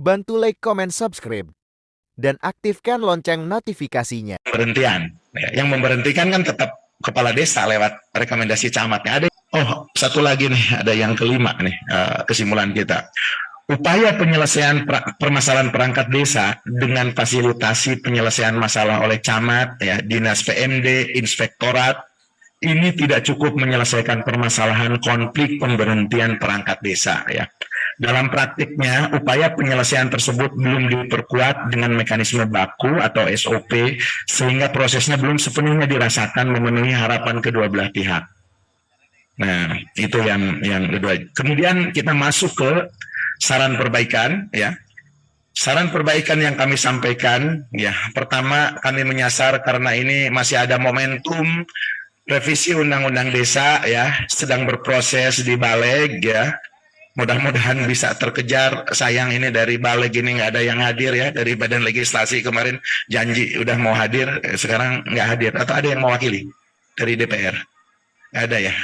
Bantu like, comment, subscribe, dan aktifkan lonceng notifikasinya. Pemberhentian. Yang memberhentikan kan tetap kepala desa lewat rekomendasi camatnya. Satu lagi nih, ada yang kelima nih, kesimpulan kita. Upaya penyelesaian permasalahan perangkat desa dengan fasilitasi penyelesaian masalah oleh camat, ya, dinas PMD, inspektorat, ini tidak cukup menyelesaikan permasalahan konflik pemberhentian perangkat desa, ya. Dalam praktiknya, upaya penyelesaian tersebut belum diperkuat dengan mekanisme baku atau SOP, sehingga prosesnya belum sepenuhnya dirasakan memenuhi harapan kedua belah pihak. Nah, itu yang kedua. Kemudian kita masuk ke saran perbaikan, ya. Saran perbaikan yang kami sampaikan, ya, pertama kami menyasar karena ini masih ada momentum revisi Undang-Undang Desa, ya, sedang berproses di Baleg, ya. Mudah-mudahan bisa terkejar. Sayang ini dari Baleg ini nggak ada yang hadir, ya, dari Badan Legislasi kemarin janji udah mau hadir, sekarang nggak hadir. Atau ada yang mewakili dari DPR? Nggak ada, ya.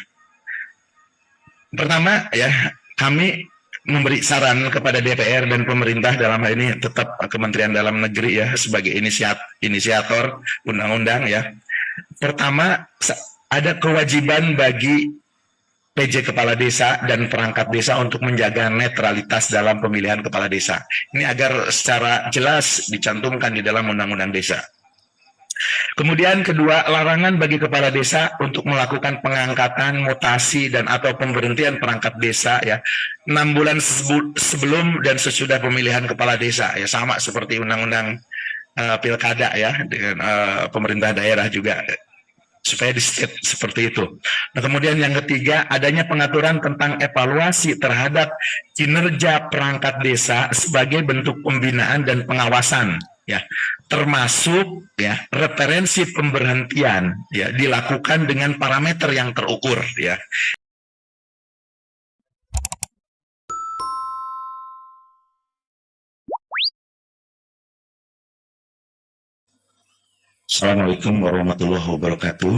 Pertama, ya, kami memberi saran kepada DPR dan pemerintah, dalam hal ini tetap Kementerian Dalam Negeri, ya, sebagai inisiator undang-undang, ya. Pertama, ada kewajiban bagi PJ Kepala Desa dan perangkat desa untuk menjaga netralitas dalam pemilihan kepala desa. Ini agar secara jelas dicantumkan di dalam Undang-Undang Desa. Kemudian kedua, larangan bagi kepala desa untuk melakukan pengangkatan, mutasi, dan atau pemberhentian perangkat desa, ya, 6 bulan sebelum dan sesudah pemilihan kepala desa, ya, sama seperti Undang-Undang Pilkada, ya, dengan pemerintah daerah juga, supaya di state seperti itu. Nah, kemudian yang ketiga, adanya pengaturan tentang evaluasi terhadap kinerja perangkat desa sebagai bentuk pembinaan dan pengawasan, ya, termasuk, ya, referensi pemberhentian, ya, dilakukan dengan parameter yang terukur, ya. Assalamualaikum warahmatullahi wabarakatuh.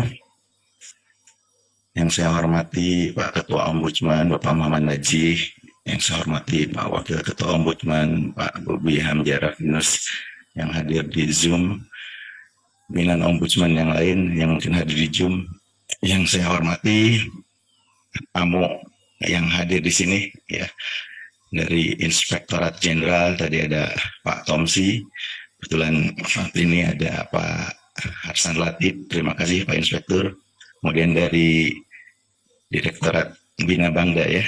Yang saya hormati Pak Ketua Ombudsman Bapak Muhammad Najih, yang saya hormati Pak Wakil Ketua Ombudsman Pak Bobi Hamzah Yunus yang hadir di Zoom, pimpinan Ombudsman yang lain yang mungkin hadir di Zoom, yang saya hormati tamu yang hadir di sini, ya, dari Inspektorat Jenderal tadi ada Pak Tomsi, kebetulan saat ini ada Pak Harsan Latif, terima kasih Pak Inspektur. Kemudian dari Direktorat Bina Bangda, ya,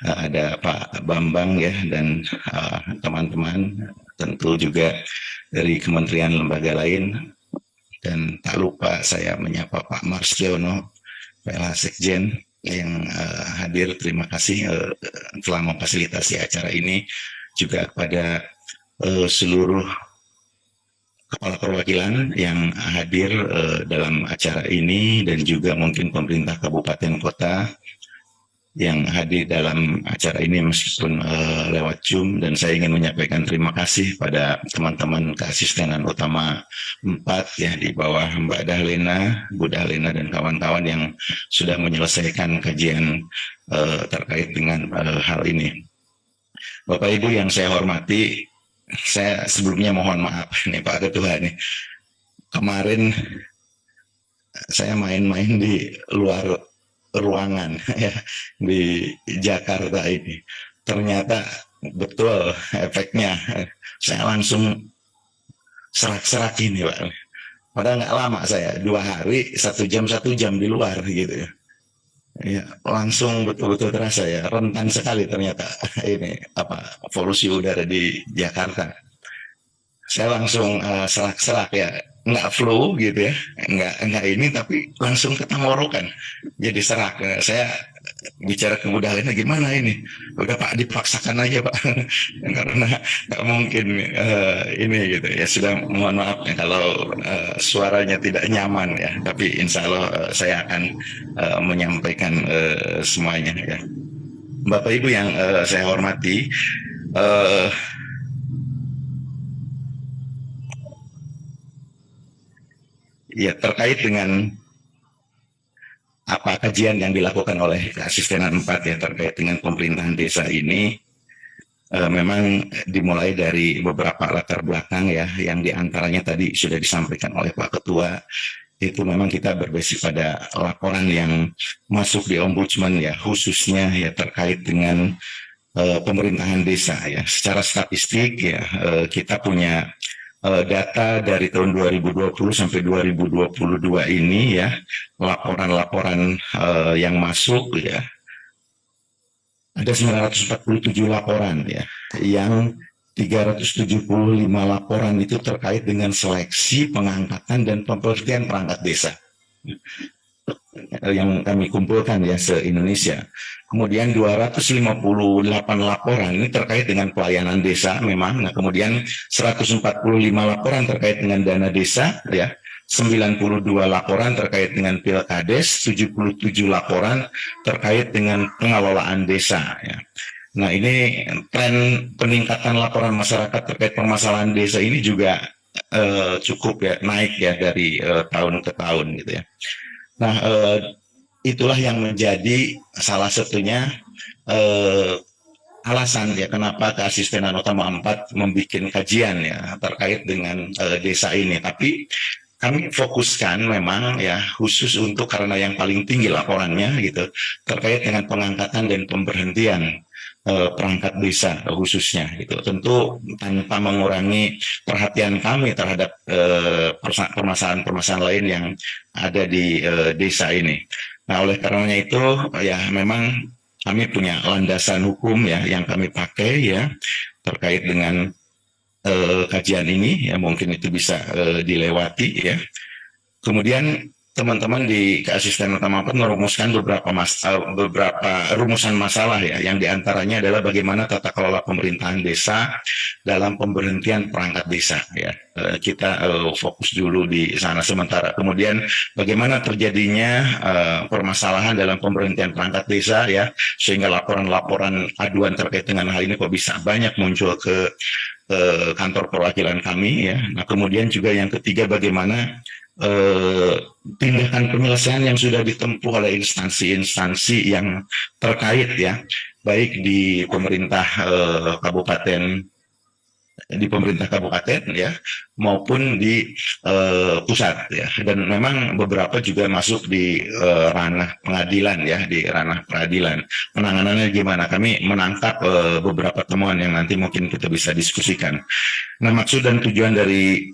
ada Pak Bambang, ya, dan teman-teman, tentu juga dari kementerian lembaga lain, dan tak lupa saya menyapa Pak Marsiono, PLH Sekjen yang hadir. Terima kasih telah memfasilitasi acara ini, juga kepada seluruh kepala perwakilan yang hadir dalam acara ini, dan juga mungkin pemerintah kabupaten kota yang hadir dalam acara ini meskipun lewat Zoom. Dan saya ingin menyampaikan terima kasih pada teman-teman keasistenan utama 4, ya, di bawah Mbak Dahlena, Bu Dahlena, dan kawan-kawan yang sudah menyelesaikan kajian terkait dengan hal ini. Bapak Ibu yang saya hormati, saya sebelumnya mohon maaf nih Pak Ketua nih. Kemarin saya main-main di luar ruangan, ya, di Jakarta ini. Ternyata betul efeknya. Saya langsung serak-serak ini, Pak. Padahal nggak lama saya, 2 hari, 1 jam di luar gitu, ya. Ya, langsung betul-betul terasa, ya, rentan sekali ternyata ini polusi udara di Jakarta. Saya langsung serak-serak, ya, nggak flu gitu, ya, nggak ini, tapi langsung ketenggorokan, jadi serak. Saya bicara ke Bu Dahlena, gimana ini? Udah Pak, dipaksakan aja Pak, karena nggak mungkin ini gitu, ya. Sudah mohon maaf ya kalau suaranya tidak nyaman, ya, tapi insya Allah saya akan menyampaikan semuanya, ya. Bapak Ibu yang saya hormati, ya, terkait dengan apa kajian yang dilakukan oleh Asistenan 4, ya, terkait dengan pemerintahan desa ini, memang dimulai dari beberapa latar belakang ya, yang diantaranya tadi sudah disampaikan oleh Pak Ketua. Itu memang kita berbasis pada laporan yang masuk di Ombudsman ya, khususnya ya terkait dengan pemerintahan desa ya. Secara statistik ya, kita punya data dari tahun 2020 sampai 2022 ini ya, laporan-laporan yang masuk ya, ada 947 laporan ya, yang 375 laporan itu terkait dengan seleksi, pengangkatan, dan pemberhentian perangkat desa yang kami kumpulkan ya se-Indonesia. Kemudian 258 laporan ini terkait dengan pelayanan desa memang. Nah, kemudian 145 laporan terkait dengan dana desa ya. 92 laporan terkait dengan Pilkades, 77 laporan terkait dengan pengelolaan desa ya. Nah, ini tren peningkatan laporan masyarakat terkait permasalahan desa ini juga cukup ya naik ya dari tahun ke tahun gitu ya. Nah, itulah yang menjadi salah satunya alasan ya kenapa Keasistenan Utama 4 membuat kajian ya terkait dengan desa ini. Tapi kami fokuskan memang ya khusus untuk karena yang paling tinggi laporannya gitu terkait dengan pengangkatan dan pemberhentian perangkat desa khususnya gitu. Tentu tanpa mengurangi perhatian kami terhadap permasalahan-permasalahan lain yang ada di desa ini. Nah, oleh karenanya itu ya memang kami punya landasan hukum ya yang kami pakai ya terkait dengan kajian ini ya, mungkin itu bisa dilewati ya. Kemudian teman-teman di Keasistenan Utama 4 merumuskan beberapa rumusan masalah ya, yang diantaranya adalah bagaimana tata kelola pemerintahan desa dalam pemberhentian perangkat desa ya. Kita fokus dulu di sana sementara. Kemudian bagaimana terjadinya permasalahan dalam pemberhentian perangkat desa ya, sehingga laporan-laporan aduan terkait dengan hal ini kok bisa banyak muncul ke kantor perwakilan kami ya. Nah, kemudian juga yang ketiga bagaimana tindakan penyelesaian yang sudah ditempuh oleh instansi-instansi yang terkait ya, baik di pemerintah kabupaten ya maupun di pusat ya, dan memang beberapa juga masuk di ranah pengadilan ya, di ranah peradilan. Penanganannya gimana? Kami menangkap beberapa temuan yang nanti mungkin kita bisa diskusikan. Nah, maksud dan tujuan dari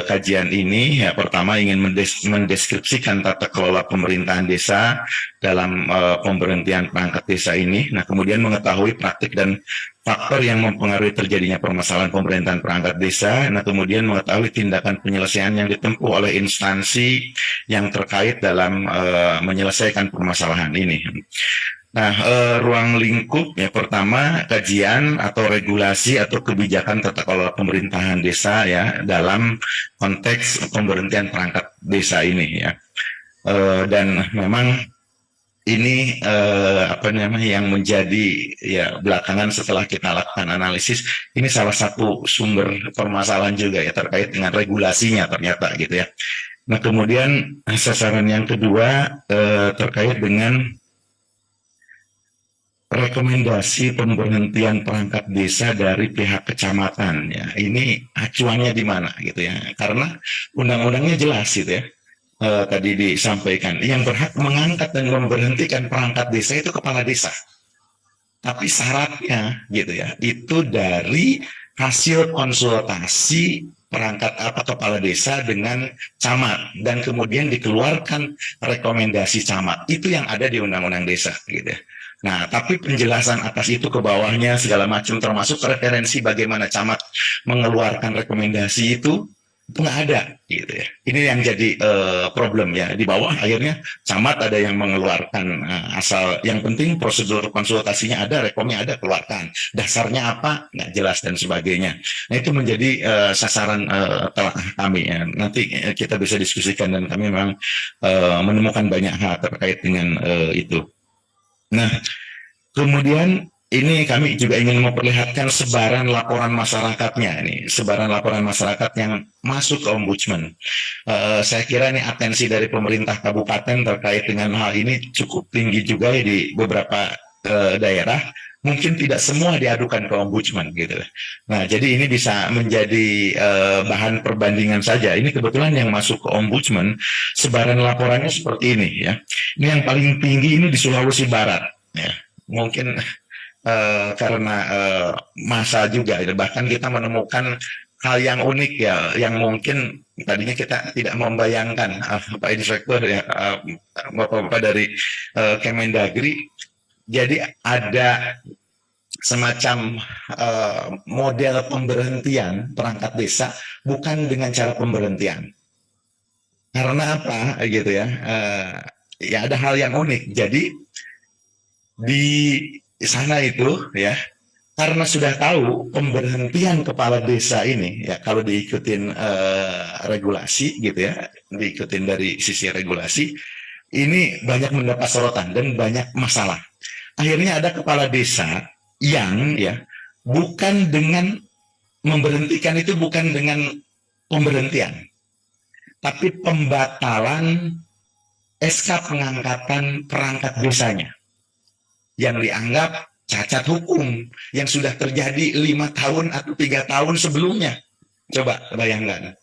kajian ini ya, pertama ingin mendeskripsikan tata kelola pemerintahan desa dalam pemberhentian perangkat desa ini. Nah, kemudian mengetahui praktik dan faktor yang mempengaruhi terjadinya permasalahan pemerintahan perangkat desa. Nah, kemudian mengetahui tindakan penyelesaian yang ditempuh oleh instansi yang terkait dalam menyelesaikan permasalahan ini. Nah, ruang lingkup ya, pertama kajian atau regulasi atau kebijakan tata kelola pemerintahan desa ya dalam konteks pemberhentian perangkat desa ini ya. Dan memang ini apa namanya yang menjadi ya belakangan setelah kita lakukan analisis, ini salah satu sumber permasalahan juga ya terkait dengan regulasinya ternyata gitu ya. Nah, kemudian sasaran yang kedua terkait dengan rekomendasi pemberhentian perangkat desa dari pihak kecamatan ya. Ini acuannya di mana gitu ya, karena undang-undangnya jelas gitu ya. Tadi disampaikan yang berhak mengangkat dan memberhentikan perangkat desa itu kepala desa, tapi syaratnya gitu ya itu dari hasil konsultasi perangkat kepala desa dengan camat, dan kemudian dikeluarkan rekomendasi camat itu yang ada di undang-undang desa gitu ya. Nah, tapi penjelasan atas itu ke bawahnya segala macam termasuk referensi bagaimana camat mengeluarkan rekomendasi itu nggak ada gitu ya. Ini yang jadi problem ya, di bawah akhirnya camat ada yang mengeluarkan asal yang penting prosedur konsultasinya ada, rekomnya ada, keluarkan, dasarnya apa nggak jelas dan sebagainya. Nah, itu menjadi sasaran telah kami ya. Nanti kita bisa diskusikan, dan kami memang menemukan banyak hal terkait dengan itu. Nah, kemudian ini kami juga ingin memperlihatkan sebaran laporan masyarakatnya, ini sebaran laporan masyarakat yang masuk ke Ombudsman. Saya kira ini atensi dari pemerintah kabupaten terkait dengan hal ini cukup tinggi juga ya di beberapa daerah. mungkin tidak semua diadukan ke ombudsman gitu. Nah, jadi ini bisa menjadi bahan perbandingan saja. Ini kebetulan yang masuk ke ombudsman sebaran laporannya seperti ini ya. Ini yang paling tinggi ini di Sulawesi Barat ya. Mungkin karena masa juga ya. Bahkan kita menemukan hal yang unik ya, yang mungkin tadinya kita tidak membayangkan. Pak Inspektur ya, Bapak-bapak dari Kemendagri, jadi ada semacam model pemberhentian perangkat desa bukan dengan cara pemberhentian. Karena apa gitu ya? Ya ada hal yang unik. Jadi di sana itu ya, karena sudah tahu pemberhentian kepala desa ini ya, kalau diikutin regulasi gitu ya, diikutin dari sisi regulasi, ini banyak mendapat sorotan dan banyak masalah. Akhirnya ada kepala desa yang ya bukan dengan memberhentikan, itu bukan dengan pemberhentian, tapi pembatalan SK pengangkatan perangkat desanya yang dianggap cacat hukum yang sudah terjadi 5 tahun atau 3 tahun sebelumnya. Coba bayangkan,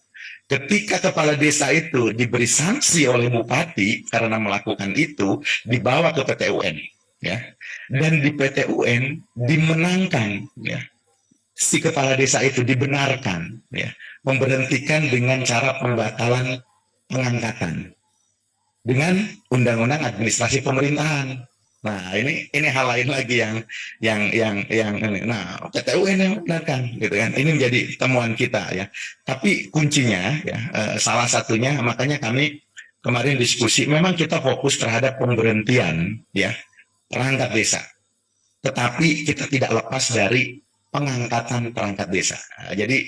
ketika kepala desa itu diberi sanksi oleh bupati karena melakukan itu, dibawa ke PT UN ya, dan di PT UN dimenangkan ya, si kepala desa itu dibenarkan ya, memberhentikan dengan cara pembatalan pengangkatan dengan undang-undang administrasi pemerintahan. Nah, ini hal lain lagi yang ini. Nah, PT UN yang benarkan gitu kan. Ini menjadi temuan kita ya. Tapi kuncinya ya, salah satunya, makanya kami kemarin diskusi, memang kita fokus terhadap pemberhentian ya perangkat desa. Tetapi kita tidak lepas dari pengangkatan perangkat desa. Jadi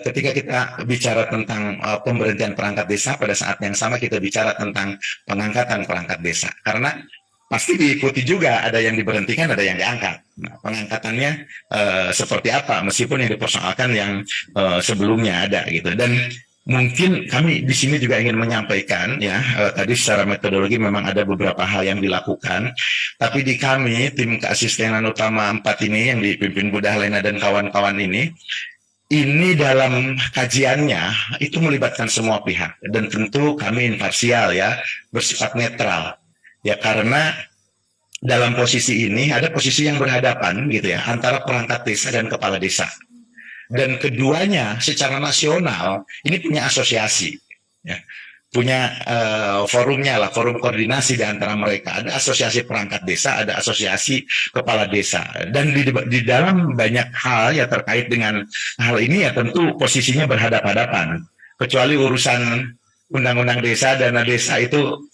ketika kita bicara tentang pemberhentian perangkat desa, pada saat yang sama kita bicara tentang pengangkatan perangkat desa. Karena pasti diikuti juga, ada yang diberhentikan, ada yang diangkat. Nah, pengangkatannya seperti apa, meskipun yang dipersoalkan yang sebelumnya ada gitu. Dan mungkin kami di sini juga ingin menyampaikan ya, tadi secara metodologi memang ada beberapa hal yang dilakukan, tapi di kami tim keasistenan utama 4 ini yang dipimpin Bu Dahlena dan kawan-kawan ini dalam kajiannya itu melibatkan semua pihak, dan tentu kami imparsial ya, bersifat netral. Ya, karena dalam posisi ini ada posisi yang berhadapan gitu ya, antara perangkat desa dan kepala desa. Dan keduanya secara nasional ini punya asosiasi ya, punya forumnya lah, forum koordinasi di antara mereka. Ada asosiasi perangkat desa, ada asosiasi kepala desa. Dan di dalam banyak hal ya terkait dengan hal ini ya tentu posisinya berhadapan-hadapan. Kecuali urusan undang-undang desa, dana desa itu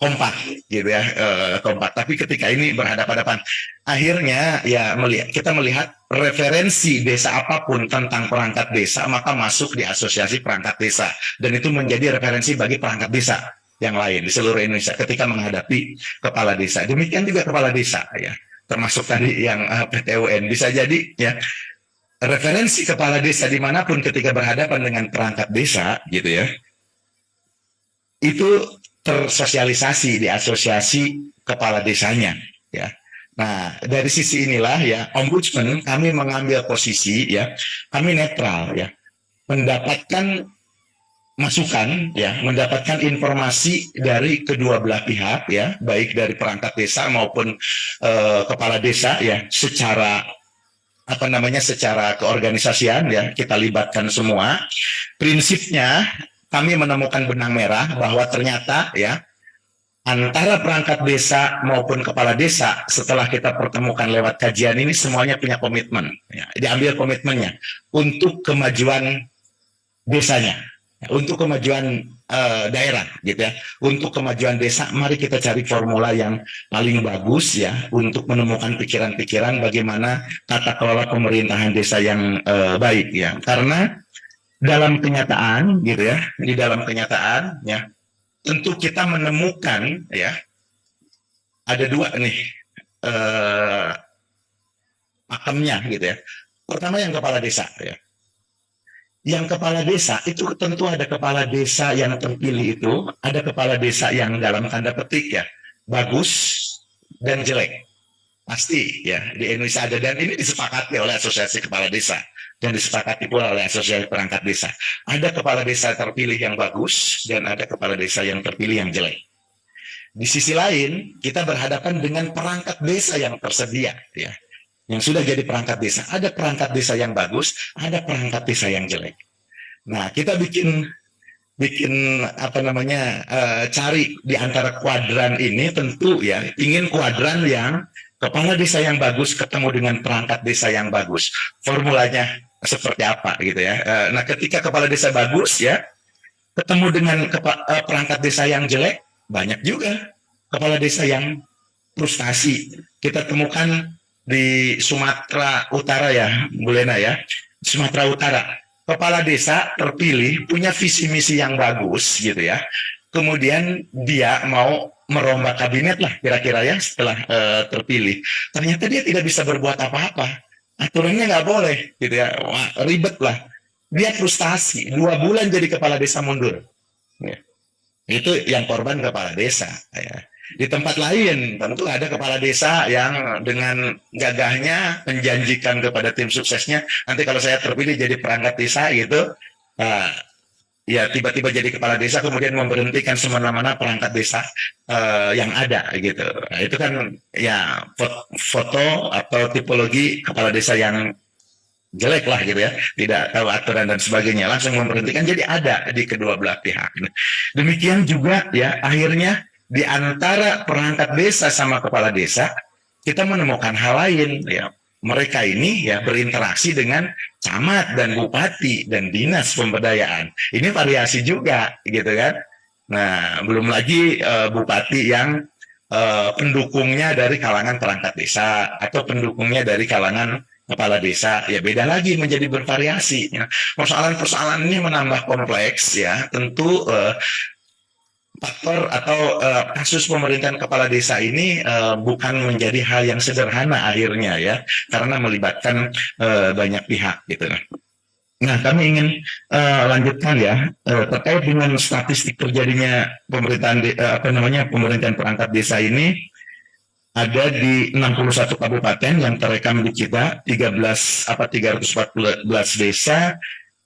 kompak gitu ya, kompak. Tapi ketika ini berhadapan-hadapan, akhirnya ya kita melihat referensi desa apapun tentang perangkat desa maka masuk di asosiasi perangkat desa, dan itu menjadi referensi bagi perangkat desa yang lain di seluruh Indonesia ketika menghadapi kepala desa. Demikian juga kepala desa ya, termasuk tadi yang PT UN, bisa jadi ya referensi kepala desa dimanapun ketika berhadapan dengan perangkat desa gitu ya, itu tersosialisasi di asosiasi kepala desanya ya. Nah, dari sisi inilah ya, ombudsman kami mengambil posisi ya, kami netral ya, mendapatkan masukan ya, mendapatkan informasi dari kedua belah pihak ya, baik dari perangkat desa maupun kepala desa ya, secara apa namanya, secara keorganisasian ya, kita libatkan semua. Prinsipnya kami menemukan benang merah bahwa ternyata ya, antara perangkat desa maupun kepala desa setelah kita pertemukan lewat kajian ini semuanya punya komitmen ya, diambil komitmennya untuk kemajuan desanya ya, untuk kemajuan daerah gitu ya, untuk kemajuan desa. Mari kita cari formula yang paling bagus ya untuk menemukan pikiran-pikiran bagaimana tata kelola pemerintahan desa yang baik ya. Karena dalam kenyataan gitu ya, di dalam kenyataan ya, tentu kita menemukan ya, ada dua nih pakemnya gitu ya. Pertama yang kepala desa ya. Yang kepala desa itu tentu ada kepala desa yang terpilih, itu ada kepala desa yang dalam tanda petik ya bagus dan jelek. pasti ya di Indonesia ada, dan ini disepakati oleh Asosiasi Kepala Desa dan disepakati pula oleh Asosiasi Perangkat Desa. Ada kepala desa terpilih yang bagus dan ada kepala desa yang terpilih yang jelek. Di sisi lain, kita berhadapan dengan perangkat desa yang tersedia, ya, yang sudah jadi perangkat desa. Ada perangkat desa yang bagus, ada perangkat desa yang jelek. Nah, kita bikin apa namanya, cari di antara kuadran ini, tentu ya ingin kuadran yang kepala desa yang bagus ketemu dengan perangkat desa yang bagus. Formulanya seperti apa gitu ya. Nah, ketika kepala desa bagus ya ketemu dengan perangkat desa yang jelek, banyak juga kepala desa yang frustasi. Kita temukan di Sumatera Utara ya, Bu Lena ya, Sumatera Utara. Kepala desa terpilih punya visi misi yang bagus gitu ya. Kemudian dia mau merombak kabinet lah kira-kira ya setelah terpilih. Ternyata dia tidak bisa berbuat apa-apa. Aturannya nggak boleh gitu ya. Wah, ribet lah. Dia frustasi. 2 bulan jadi kepala desa mundur. Ya. Itu yang korban kepala desa. Ya. Di tempat lain tentu ada kepala desa yang dengan gagahnya menjanjikan kepada tim suksesnya, nanti kalau saya terpilih jadi perangkat desa gitu, ya tiba-tiba jadi kepala desa kemudian memberhentikan semena-mena perangkat desa yang ada gitu. Nah, itu kan ya foto atau tipologi kepala desa yang jelek lah gitu ya, tidak tahu aturan dan sebagainya, langsung memberhentikan. Jadi ada di kedua belah pihak. Demikian juga ya akhirnya di antara perangkat desa sama kepala desa kita menemukan hal lain ya. Mereka ini ya berinteraksi dengan camat dan bupati dan dinas pemberdayaan. Ini variasi juga gitu kan. Nah, belum lagi bupati yang pendukungnya dari kalangan perangkat desa atau pendukungnya dari kalangan kepala desa, ya beda lagi, menjadi bervariasi. Ya. Persoalan-persoalan ini menambah kompleks ya. Tentu faktor atau kasus pemerintahan kepala desa ini bukan menjadi hal yang sederhana akhirnya ya, karena melibatkan banyak pihak gitu. Nah, kami ingin lanjutkan ya terkait dengan statistik terjadinya pemerintahan perangkat desa ini. Ada di 61 kabupaten yang terekam di kita, 314 desa,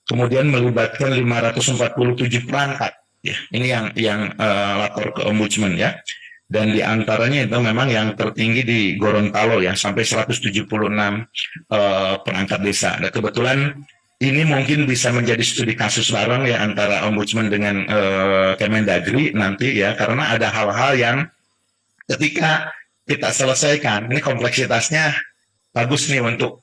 kemudian melibatkan 547 perangkat. Ya, ini yang lapor ke Ombudsman ya. Dan di antaranya itu memang yang tertinggi di Gorontalo ya, sampai 176 perangkat desa. Dan kebetulan ini mungkin bisa menjadi studi kasus bareng ya antara Ombudsman dengan Kemendagri nanti ya, karena ada hal-hal yang ketika kita selesaikan, ini kompleksitasnya bagus nih untuk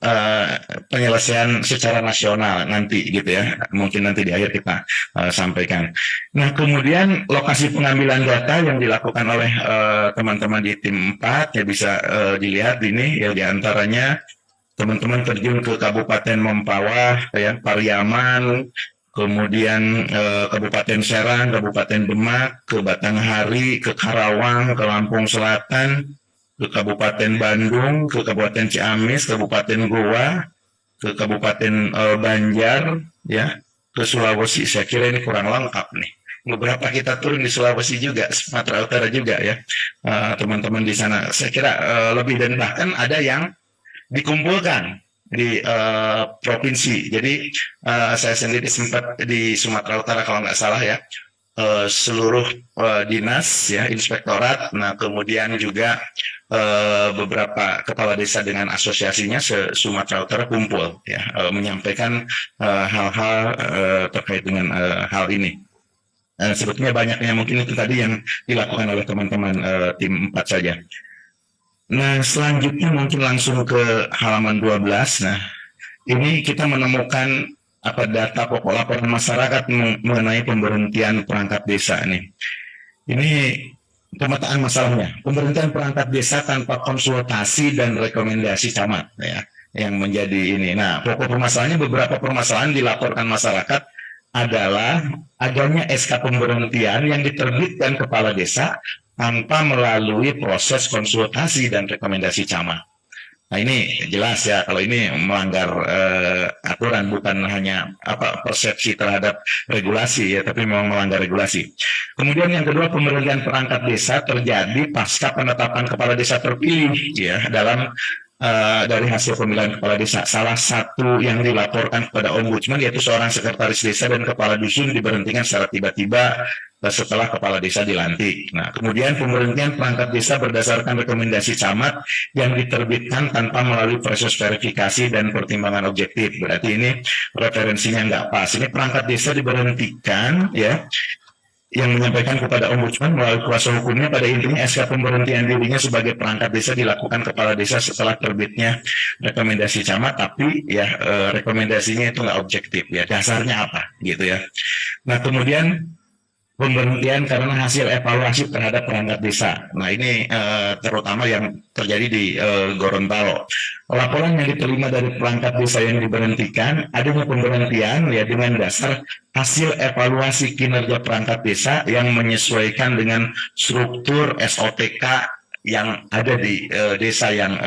penyelesaian secara nasional nanti gitu ya, mungkin nanti di akhir kita sampaikan. Nah, kemudian lokasi pengambilan data yang dilakukan oleh teman-teman di tim 4 ya bisa dilihat ini ya, diantaranya teman-teman terjun ke Kabupaten Mempawah ya, Pariaman, kemudian Kabupaten Serang, Kabupaten Demak, ke Batanghari, ke Karawang, ke Lampung Selatan, ke Kabupaten Bandung, ke Kabupaten Ciamis, Kabupaten Goa, ke Kabupaten Banjar, ya, ke Sulawesi. Saya kira ini kurang lengkap nih. Beberapa kita turun di Sulawesi juga, Sumatera Utara juga ya, teman-teman di sana. Saya kira lebih, dan bahkan ada yang dikumpulkan di provinsi. Jadi saya sendiri sempat di Sumatera Utara kalau nggak salah ya, seluruh dinas ya, inspektorat, nah kemudian juga beberapa kepala desa dengan asosiasinya se-Sumatera Utara kumpul ya, menyampaikan hal-hal terkait dengan hal ini. Sebetulnya banyaknya mungkin itu tadi yang dilakukan oleh teman-teman tim 4 saja. Nah, selanjutnya mungkin langsung ke halaman 12. Nah, ini kita menemukan data pokok laporan masyarakat mengenai pemberhentian perangkat desa nih. Ini pemetaan masalahnya, pemberhentian perangkat desa tanpa konsultasi dan rekomendasi camat ya, yang menjadi ini. Nah, pokok permasalahannya, beberapa permasalahan dilaporkan masyarakat adalah adanya SK pemberhentian yang diterbitkan kepala desa tanpa melalui proses konsultasi dan rekomendasi camat. Nah, ini jelas ya kalau ini melanggar aturan, bukan hanya persepsi terhadap regulasi ya, tapi memang melanggar regulasi. Kemudian yang kedua, pemberhentian perangkat desa terjadi pasca penetapan kepala desa terpilih ya dalam dari hasil pemilihan kepala desa. Salah satu yang dilaporkan kepada ombudsman yaitu seorang sekretaris desa dan kepala dusun diberhentikan secara tiba-tiba setelah kepala desa dilantik. Nah, kemudian pemberhentian perangkat desa berdasarkan rekomendasi camat yang diterbitkan tanpa melalui proses verifikasi dan pertimbangan objektif. Berarti ini referensinya nggak pas. Ini perangkat desa diberhentikan ya, yang menyampaikan kepada ombudsman melalui kuasa hukumnya pada intinya SK pemberhentian dirinya sebagai perangkat desa dilakukan kepala desa setelah terbitnya rekomendasi camat, tapi ya rekomendasinya itu nggak objektif ya, dasarnya apa gitu ya. Nah, kemudian pemberhentian karena hasil evaluasi terhadap perangkat desa. Nah, ini terutama yang terjadi di Gorontalo. Laporan yang diterima dari perangkat desa yang diberhentikan, adanya pemberhentian ya dengan dasar hasil evaluasi kinerja perangkat desa yang menyesuaikan dengan struktur SOTK yang ada di desa yang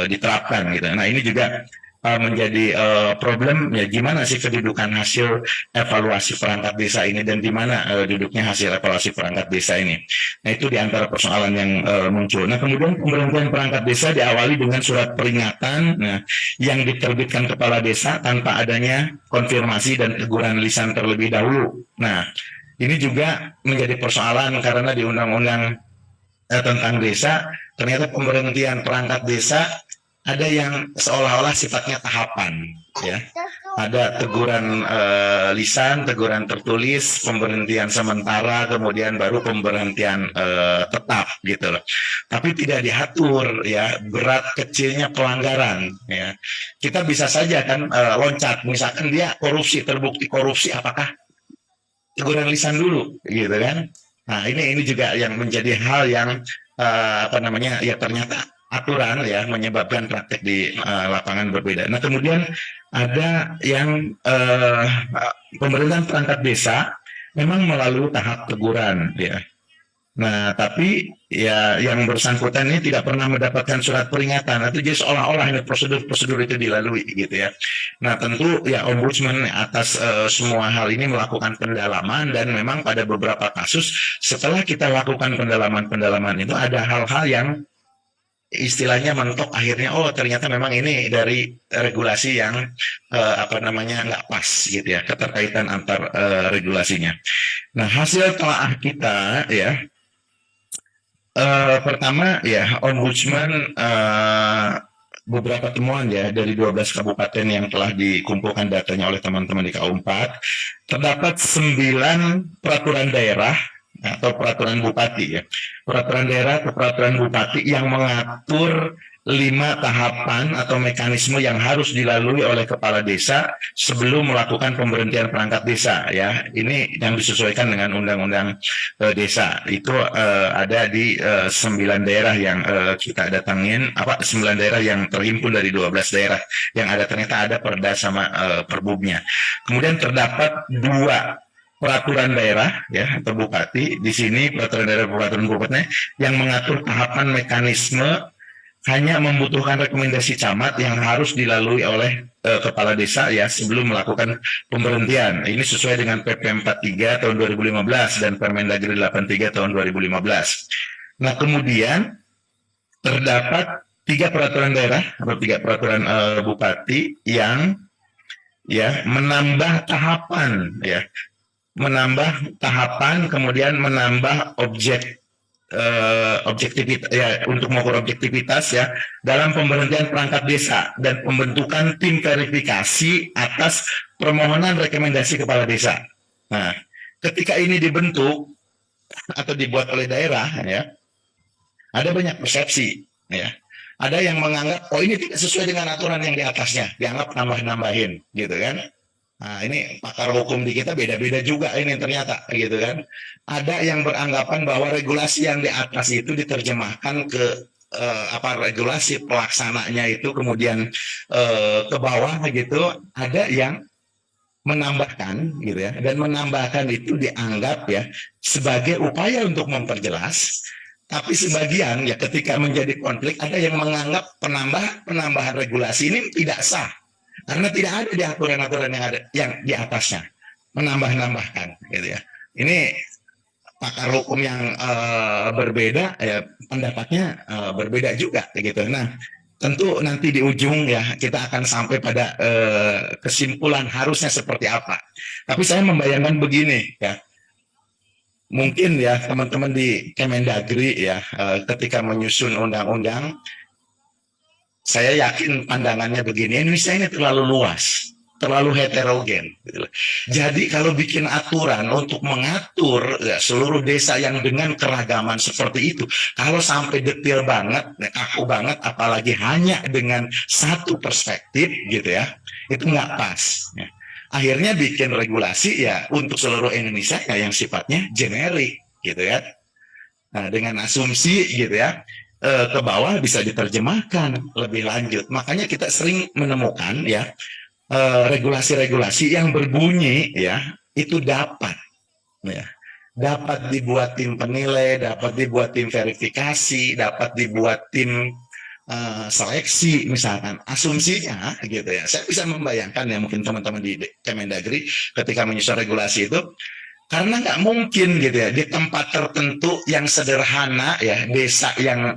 diterapkan gitu. Nah, ini juga menjadi problem ya, gimana sih kedudukan hasil evaluasi perangkat desa ini dan di mana duduknya hasil evaluasi perangkat desa ini. Nah, itu di antara persoalan yang muncul. Nah, kemudian pemberhentian perangkat desa diawali dengan surat peringatan yang diterbitkan kepala desa tanpa adanya konfirmasi dan teguran lisan terlebih dahulu. Nah, ini juga menjadi persoalan karena di undang-undang tentang desa ternyata pemberhentian perangkat desa ada yang seolah-olah sifatnya tahapan ya. Ada teguran lisan, teguran tertulis, pemberhentian sementara, kemudian baru pemberhentian tetap gitu loh. Tapi tidak diatur ya berat kecilnya pelanggaran ya. Kita bisa saja kan loncat, misalkan dia korupsi, terbukti korupsi, apakah teguran lisan dulu gitu kan. Nah, ini juga yang menjadi hal yang ya ternyata aturan ya menyebabkan praktek di lapangan berbeda. Nah, kemudian ada yang pemerintahan perangkat desa memang melalui tahap teguran ya. Nah, tapi ya yang bersangkutan ini tidak pernah mendapatkan surat peringatan. Itu jadi seolah-olah ini prosedur-prosedur itu dilalui gitu ya. Nah, tentu ya ombudsman atas semua hal ini melakukan pendalaman dan memang pada beberapa kasus setelah kita lakukan pendalaman itu ada hal-hal yang istilahnya mentok, akhirnya ternyata memang ini dari regulasi yang nggak pas gitu ya, keterkaitan antar regulasinya. Nah, hasil telaah kita ya pertama ya ombudsman beberapa temuan ya dari 12 kabupaten yang telah dikumpulkan datanya oleh teman-teman di KU4, terdapat 9 peraturan daerah atau peraturan bupati ya. Peraturan daerah atau peraturan bupati yang mengatur 5 tahapan atau mekanisme yang harus dilalui oleh kepala desa sebelum melakukan pemberhentian perangkat desa ya. Ini yang disesuaikan dengan undang-undang desa. Itu ada di 9 daerah yang kita datangin, 9 daerah yang terhimpun dari 12 daerah yang ada, ternyata ada perda sama perbubnya. Kemudian terdapat 2 peraturan daerah ya atau bupati di sini, peraturan daerah peraturan bupati yang mengatur tahapan mekanisme hanya membutuhkan rekomendasi camat yang harus dilalui oleh kepala desa ya sebelum melakukan pemberhentian. Ini sesuai dengan PP 43 tahun 2015 dan Permendagri 83 tahun 2015. Nah, kemudian terdapat 3 peraturan daerah atau 3 peraturan bupati yang ya menambah tahapan ya, kemudian menambah objektivitas ya, untuk mengukur objektivitas ya dalam pemberhentian perangkat desa dan pembentukan tim verifikasi atas permohonan rekomendasi kepala desa. Nah, ketika ini dibentuk atau dibuat oleh daerah ya, ada banyak persepsi ya. Ada yang menganggap ini tidak sesuai dengan aturan yang di atasnya, dianggap nambahin gitu kan. Nah, ini pakar hukum di kita beda-beda juga ini ternyata gitu kan. Ada yang beranggapan bahwa regulasi yang di atas itu diterjemahkan ke regulasi pelaksananya itu kemudian ke bawah gitu. Ada yang menambahkan gitu ya, dan menambahkan itu dianggap ya sebagai upaya untuk memperjelas. Tapi sebagian ya ketika menjadi konflik ada yang menganggap penambahan regulasi ini tidak sah. karena tidak ada di aturan-aturan yang ada yang di atasnya menambah-nambahkan gitu ya. Ini pakar hukum yang berbeda ya pendapatnya berbeda juga gitu. Nah, tentu nanti di ujung ya kita akan sampai pada kesimpulan harusnya seperti apa. Tapi saya membayangkan begini ya, mungkin ya teman-teman di Kemendagri ya ketika menyusun undang-undang, saya yakin pandangannya begini, Indonesia ini terlalu luas, terlalu heterogen. Gitu. Jadi kalau bikin aturan untuk mengatur ya, seluruh desa yang dengan keragaman seperti itu, kalau sampai detail banget, kaku banget, apalagi hanya dengan satu perspektif gitu ya, itu nggak pas. Ya. Akhirnya bikin regulasi ya untuk seluruh Indonesia ya, yang sifatnya generik gitu ya. Nah, dengan asumsi gitu ya, ke bawah bisa diterjemahkan lebih lanjut. Makanya kita sering menemukan ya regulasi-regulasi yang berbunyi ya itu dapat ya, dapat dibuat tim penilai, dapat dibuat tim verifikasi, dapat dibuat tim seleksi misalkan. Asumsinya gitu ya, saya bisa membayangkan ya mungkin teman-teman di Kemendagri ketika menyusun regulasi itu, karena nggak mungkin gitu ya di tempat tertentu yang sederhana ya, desa yang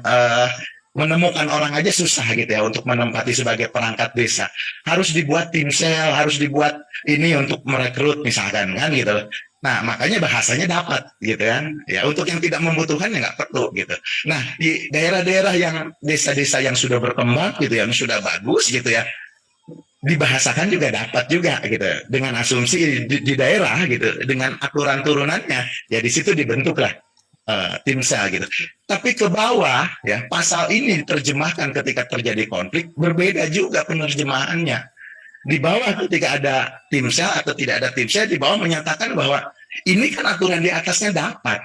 menemukan orang aja susah gitu ya untuk menempati sebagai perangkat desa, harus dibuat tim sel, harus dibuat ini untuk merekrut misalkan kan gitu. Nah, makanya bahasanya dapat gitu kan ya, untuk yang tidak membutuhkan ya nggak perlu gitu. Nah, di daerah-daerah yang desa-desa yang sudah berkembang gitu, yang sudah bagus gitu ya, dibahasakan juga dapat juga gitu, dengan asumsi di daerah gitu, dengan aturan turunannya ya, di situ dibentuklah tim sel gitu. Tapi ke bawah ya, pasal ini diterjemahkan ketika terjadi konflik berbeda juga penerjemahannya. Di bawah ketika ada tim sel atau tidak ada tim sel, di bawah menyatakan bahwa ini kan aturan di atasnya dapat,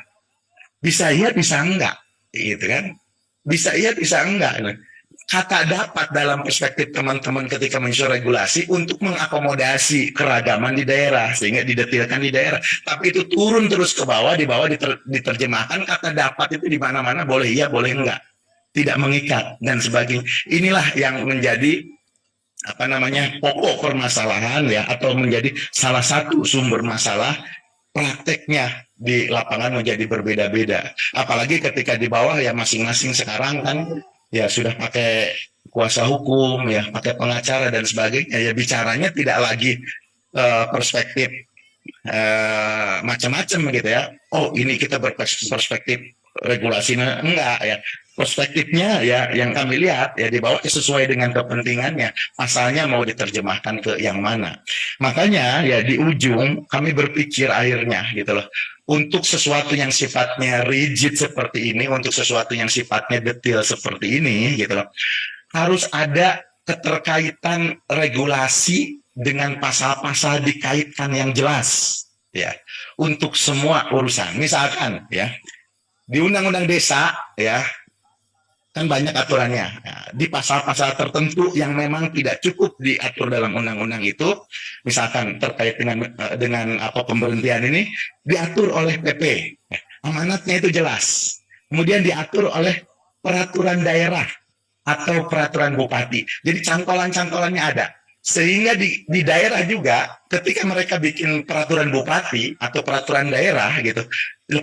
bisa iya bisa enggak gitu kan, bisa iya bisa enggak. Kata dapat dalam perspektif teman-teman ketika menyusun regulasi untuk mengakomodasi keragaman di daerah sehingga didetilkan di daerah, tapi itu turun terus ke bawah, di bawah diterjemahkan kata dapat itu di mana-mana boleh iya boleh enggak, tidak mengikat dan sebagainya. Inilah yang menjadi apa namanya pokok permasalahan ya, atau menjadi salah satu sumber masalah prakteknya di lapangan menjadi berbeda-beda. Apalagi ketika di bawah ya masing-masing sekarang kan ya sudah pakai kuasa hukum ya, pakai pengacara dan sebagainya ya, bicaranya tidak lagi perspektif macam-macam gitu ya. Oh, ini kita berperspektif regulasinya enggak ya. Perspektifnya ya yang kami lihat ya di bawah sesuai dengan kepentingannya, pasalnya mau diterjemahkan ke yang mana. Makanya ya di ujung kami berpikir akhirnya gitu loh, untuk sesuatu yang sifatnya rigid seperti ini, untuk sesuatu yang sifatnya detail seperti ini gitu loh, harus ada keterkaitan regulasi dengan pasal-pasal dikaitkan yang jelas ya untuk semua urusan. Misalkan ya di undang-undang desa ya kan banyak aturannya. Nah, di pasal-pasal tertentu yang memang tidak cukup diatur dalam undang-undang itu, misalkan terkait dengan apa pemberhentian ini diatur oleh PP, amanatnya itu jelas. Kemudian diatur oleh peraturan daerah atau peraturan bupati. Jadi cangkolan-cangkolannya ada. Sehingga di daerah juga ketika mereka bikin peraturan bupati atau peraturan daerah gitu,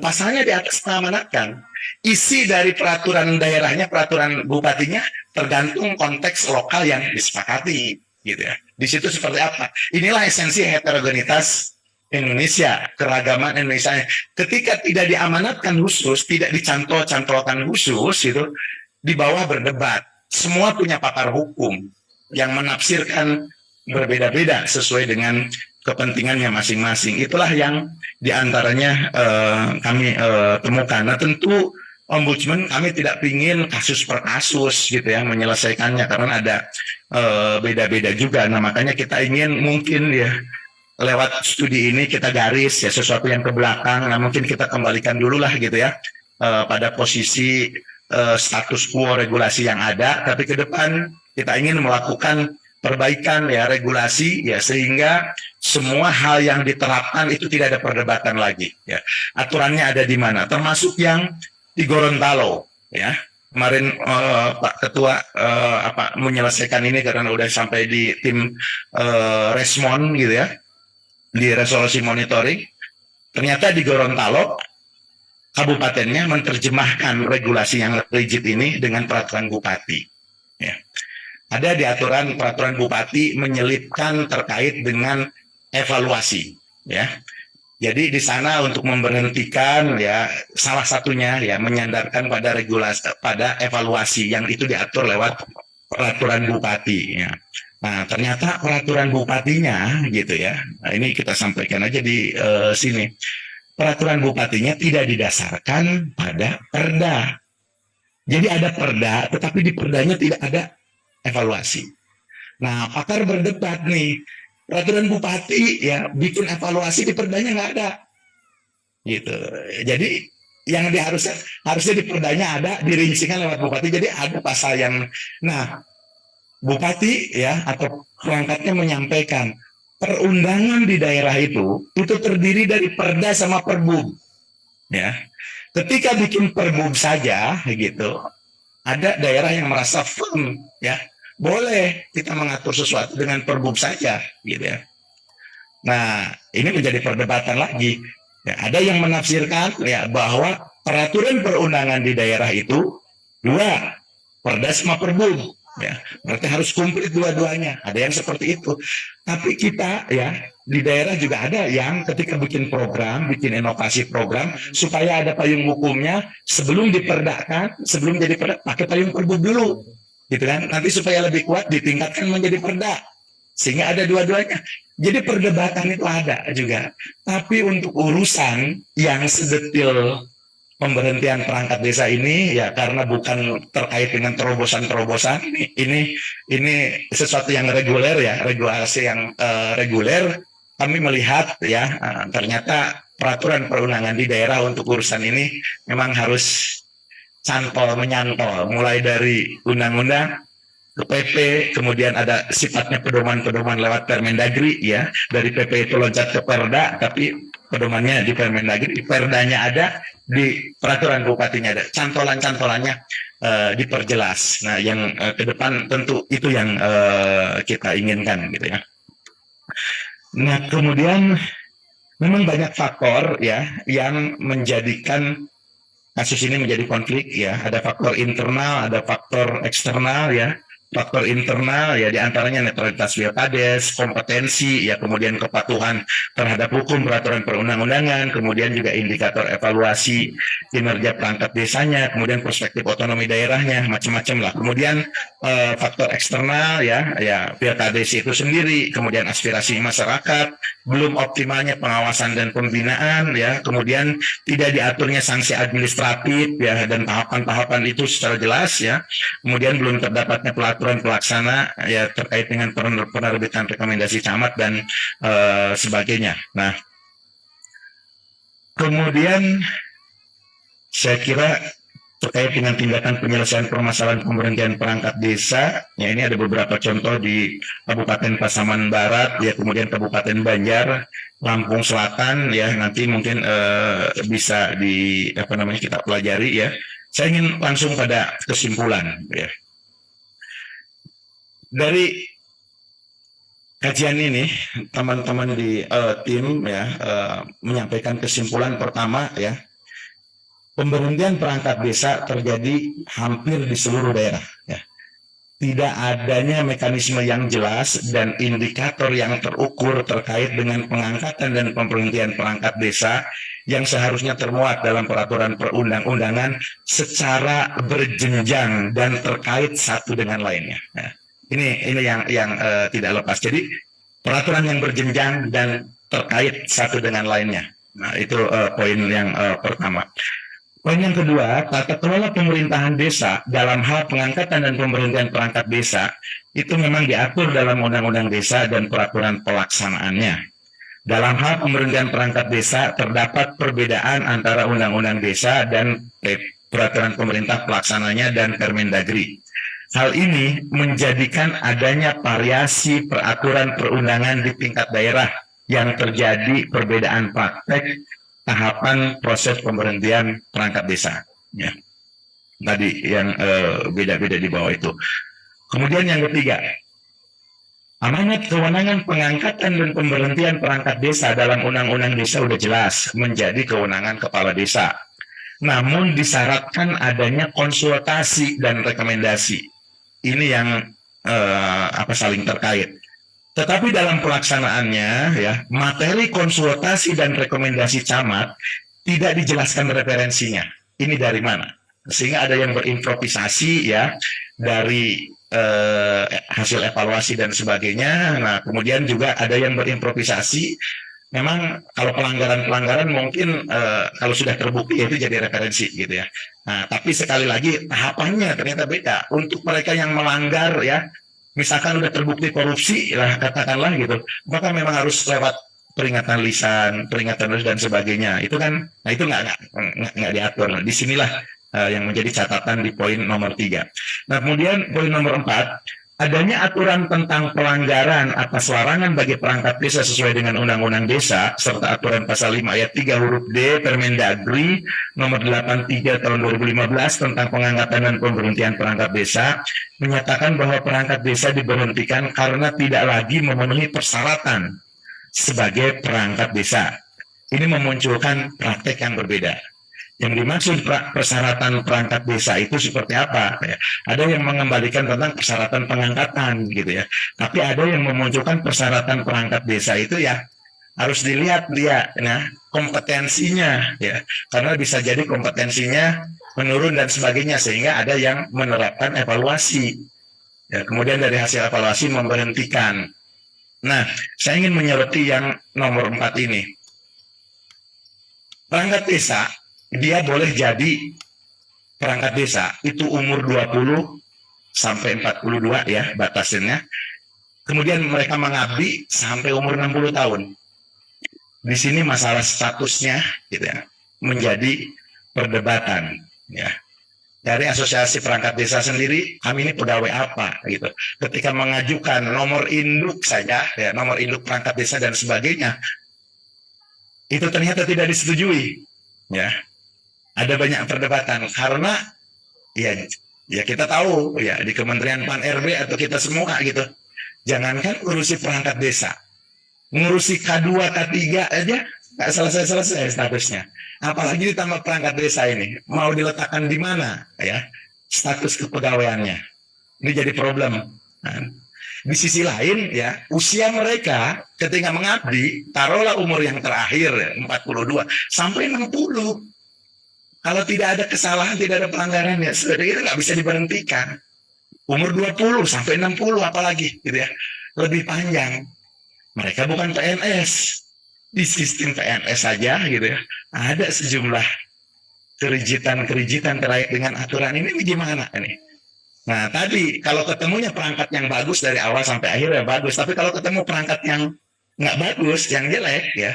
pasalnya di atas mengamanatkan. Isi dari peraturan daerahnya, peraturan bupatinya tergantung konteks lokal yang disepakati gitu ya. Di situ seperti apa? Inilah esensi heterogenitas Indonesia, keragaman Indonesia. Ketika tidak diamanatkan khusus, tidak dicantol-cantolkan khusus itu, di bawah berdebat. Semua punya pakar hukum yang menafsirkan berbeda-beda sesuai dengan kepentingannya masing-masing. Itulah yang diantaranya kami temukan. Nah, tentu ombudsman kami tidak ingin kasus per kasus gitu ya menyelesaikannya, karena ada beda-beda juga. Nah, makanya kita ingin mungkin ya lewat studi ini kita garis ya sesuatu yang ke belakang. Nah, mungkin kita kembalikan dulu lah gitu ya pada posisi status quo regulasi yang ada, tapi ke depan kita ingin melakukan perbaikan ya regulasi ya, sehingga semua hal yang diterapkan itu tidak ada perdebatan lagi ya. Aturannya ada di mana, termasuk yang di Gorontalo ya. kemarin Pak Ketua menyelesaikan ini karena udah sampai di tim respon gitu ya, di resolusi monitoring. Ternyata di Gorontalo kabupatennya menerjemahkan regulasi yang rigid ini dengan peraturan bupati. Ya. Ada di aturan peraturan bupati menyelipkan terkait dengan evaluasi. Ya. Jadi di sana untuk memberhentikan ya salah satunya ya menyandarkan pada regulasi pada evaluasi yang itu diatur lewat peraturan bupati ya. Nah, ternyata peraturan bupatinya gitu ya. Nah, ini kita sampaikan aja di sini. Peraturan bupatinya tidak didasarkan pada perda. Jadi ada perda, tetapi di perdanya tidak ada evaluasi. Nah, pakar berdebat nih, peraturan bupati ya bikin evaluasi di perdanya nggak ada, gitu. Jadi yang harusnya di perdanya ada dirincikan lewat bupati. Jadi ada pasal yang, nah bupati ya atau perangkatnya menyampaikan perundangan di daerah itu terdiri dari perda sama perbub, ya. Ketika bikin perbub saja, gitu, ada daerah yang merasa firm, ya, boleh kita mengatur sesuatu dengan perbub saja, gitu ya. Nah, ini menjadi perdebatan lagi. Ya, ada yang menafsirkan ya bahwa peraturan perundangan di daerah itu dua, perda sama perbub. Ya, berarti harus komplit dua-duanya. Ada yang seperti itu. Tapi kita ya di daerah juga ada yang ketika bikin program, bikin inovasi program supaya ada payung hukumnya sebelum diperdakan, sebelum jadi perda pakai payung perbub dulu, gitu kan? Nanti supaya lebih kuat ditingkatkan menjadi perda. Sehingga ada dua-duanya. Jadi perdebatan itu ada juga. Tapi untuk urusan yang sedetil pemberhentian perangkat desa ini ya karena bukan terkait dengan terobosan-terobosan ini sesuatu yang reguler ya, regulasi yang reguler. Kami melihat ya ternyata peraturan perundangan di daerah untuk urusan ini memang harus cantol menyantol mulai dari undang-undang ke PP, kemudian ada sifatnya pedoman-pedoman lewat Permendagri ya. Dari PP itu loncat ke Perda, tapi pedomannya di Permendagri, di Perdanya ada, di peraturan bupatinya ada, cantolan-cantolannya diperjelas. Nah, yang ke depan tentu itu yang kita inginkan gitu ya. Nah, kemudian memang banyak faktor ya yang menjadikan kasus ini menjadi konflik ya. Ada faktor internal, ada faktor eksternal ya. Faktor internal ya diantaranya netralitas Wilkades, kompetensi ya kemudian kepatuhan terhadap hukum peraturan perundang-undangan, kemudian juga indikator evaluasi kinerja perangkat desanya, kemudian perspektif otonomi daerahnya, macam-macam lah. Kemudian faktor eksternal ya Wilkades itu sendiri, kemudian aspirasi masyarakat, belum optimalnya pengawasan dan pembinaan ya, kemudian tidak diaturnya sanksi administratif ya dan tahapan-tahapan itu secara jelas ya, kemudian belum terdapatnya peraturan pelaksana ya terkait dengan penerbitan rekomendasi camat dan sebagainya. Nah, kemudian saya kira terkait dengan tindakan penyelesaian permasalahan pemberhentian perangkat desa, ya ini ada beberapa contoh di Kabupaten Pasaman Barat, ya kemudian Kabupaten Banjar, Lampung Selatan, ya nanti mungkin bisa kita pelajari ya. Saya ingin langsung pada kesimpulan, ya. Dari kajian ini, teman-teman di tim ya menyampaikan kesimpulan pertama ya. Pemberhentian perangkat desa terjadi hampir di seluruh daerah. Ya. Tidak adanya mekanisme yang jelas dan indikator yang terukur terkait dengan pengangkatan dan pemberhentian perangkat desa yang seharusnya termuat dalam peraturan perundang-undangan secara berjenjang dan terkait satu dengan lainnya. Ya. Ini yang tidak lepas. Jadi peraturan yang berjenjang dan terkait satu dengan lainnya. Nah itu poin yang pertama. Poin yang kedua, tata kelola pemerintahan desa dalam hal pengangkatan dan pemberhentian perangkat desa itu memang diatur dalam Undang-Undang Desa dan peraturan pelaksanaannya. Dalam hal pemberhentian perangkat desa terdapat perbedaan antara Undang-Undang Desa dan peraturan pemerintah pelaksananya dan Permendagri. Hal ini menjadikan adanya variasi peraturan perundangan di tingkat daerah yang terjadi perbedaan praktek tahapan proses pemberhentian perangkat desa. Ya. tadi yang beda-beda di bawah itu. Kemudian yang ketiga, amanat kewenangan pengangkatan dan pemberhentian perangkat desa dalam Undang-Undang Desa udah jelas menjadi kewenangan kepala desa. Namun disyaratkan adanya konsultasi dan rekomendasi. Ini yang saling terkait. Tetapi dalam pelaksanaannya ya, materi konsultasi dan rekomendasi camat tidak dijelaskan referensinya. Ini dari mana? Sehingga ada yang berimprovisasi ya dari hasil evaluasi dan sebagainya. Nah, kemudian juga ada yang berimprovisasi. Memang kalau pelanggaran-pelanggaran mungkin kalau sudah terbukti itu jadi referensi gitu ya. Nah, tapi sekali lagi tahapannya ternyata beda. Untuk mereka yang melanggar ya, misalkan udah terbukti korupsi lah katakanlah gitu, maka memang harus lewat peringatan lisan, peringatan dan sebagainya. Itu kan, nah itu nggak diatur. Nah, disinilah yang menjadi catatan di poin nomor 3. Nah, kemudian poin nomor 4, adanya aturan tentang pelanggaran atas larangan bagi perangkat desa sesuai dengan Undang-Undang Desa serta aturan pasal 5 ayat 3 huruf D Permendagri nomor 83 tahun 2015 tentang pengangkatan dan pemberhentian perangkat desa menyatakan bahwa perangkat desa diberhentikan karena tidak lagi memenuhi persyaratan sebagai perangkat desa. Ini memunculkan praktek yang berbeda. Yang dimaksud persyaratan perangkat desa itu seperti apa? Ya. Ada yang mengembalikan tentang persyaratan pengangkatan gitu ya. Tapi ada yang memunculkan persyaratan perangkat desa itu ya harus dilihat dia kompetensinya ya. Karena bisa jadi kompetensinya menurun dan sebagainya sehingga ada yang menerapkan evaluasi. Ya, kemudian dari hasil evaluasi memberhentikan. Nah, saya ingin menyoroti yang nomor 4 ini. Perangkat desa dia boleh jadi perangkat desa itu umur 20 sampai 42 ya batasnya. Kemudian mereka mengabdi sampai umur 60 tahun. Di sini masalah statusnya gitu ya, menjadi perdebatan ya. Dari asosiasi perangkat desa sendiri, kami ini pegawai apa gitu. Ketika mengajukan nomor induk saja ya, nomor induk perangkat desa dan sebagainya, itu ternyata tidak disetujui ya. Ada banyak perdebatan karena ya kita tahu ya di Kementerian Pan RB atau kita semua gitu, jangankan urusi perangkat desa, ngurusi K2 K3 aja nggak selesai statusnya, apalagi ditambah perangkat desa ini mau diletakkan di mana ya status kepegawaiannya. Ini jadi problem. Di sisi lain ya usia mereka ketika mengabdi taruhlah umur yang terakhir 42 sampai 60. Kalau tidak ada kesalahan, tidak ada pelanggaran, ya sebenarnya itu nggak bisa diberhentikan. Umur 20 sampai 60 apalagi, gitu ya. Lebih panjang. Mereka bukan PNS. Di sistem PNS saja, gitu ya. Ada sejumlah kerijitan-kerijitan terkait dengan aturan ini gimana ini? Nah, tadi kalau ketemunya perangkat yang bagus dari awal sampai akhir ya bagus. Tapi kalau ketemu perangkat yang nggak bagus, yang jelek, ya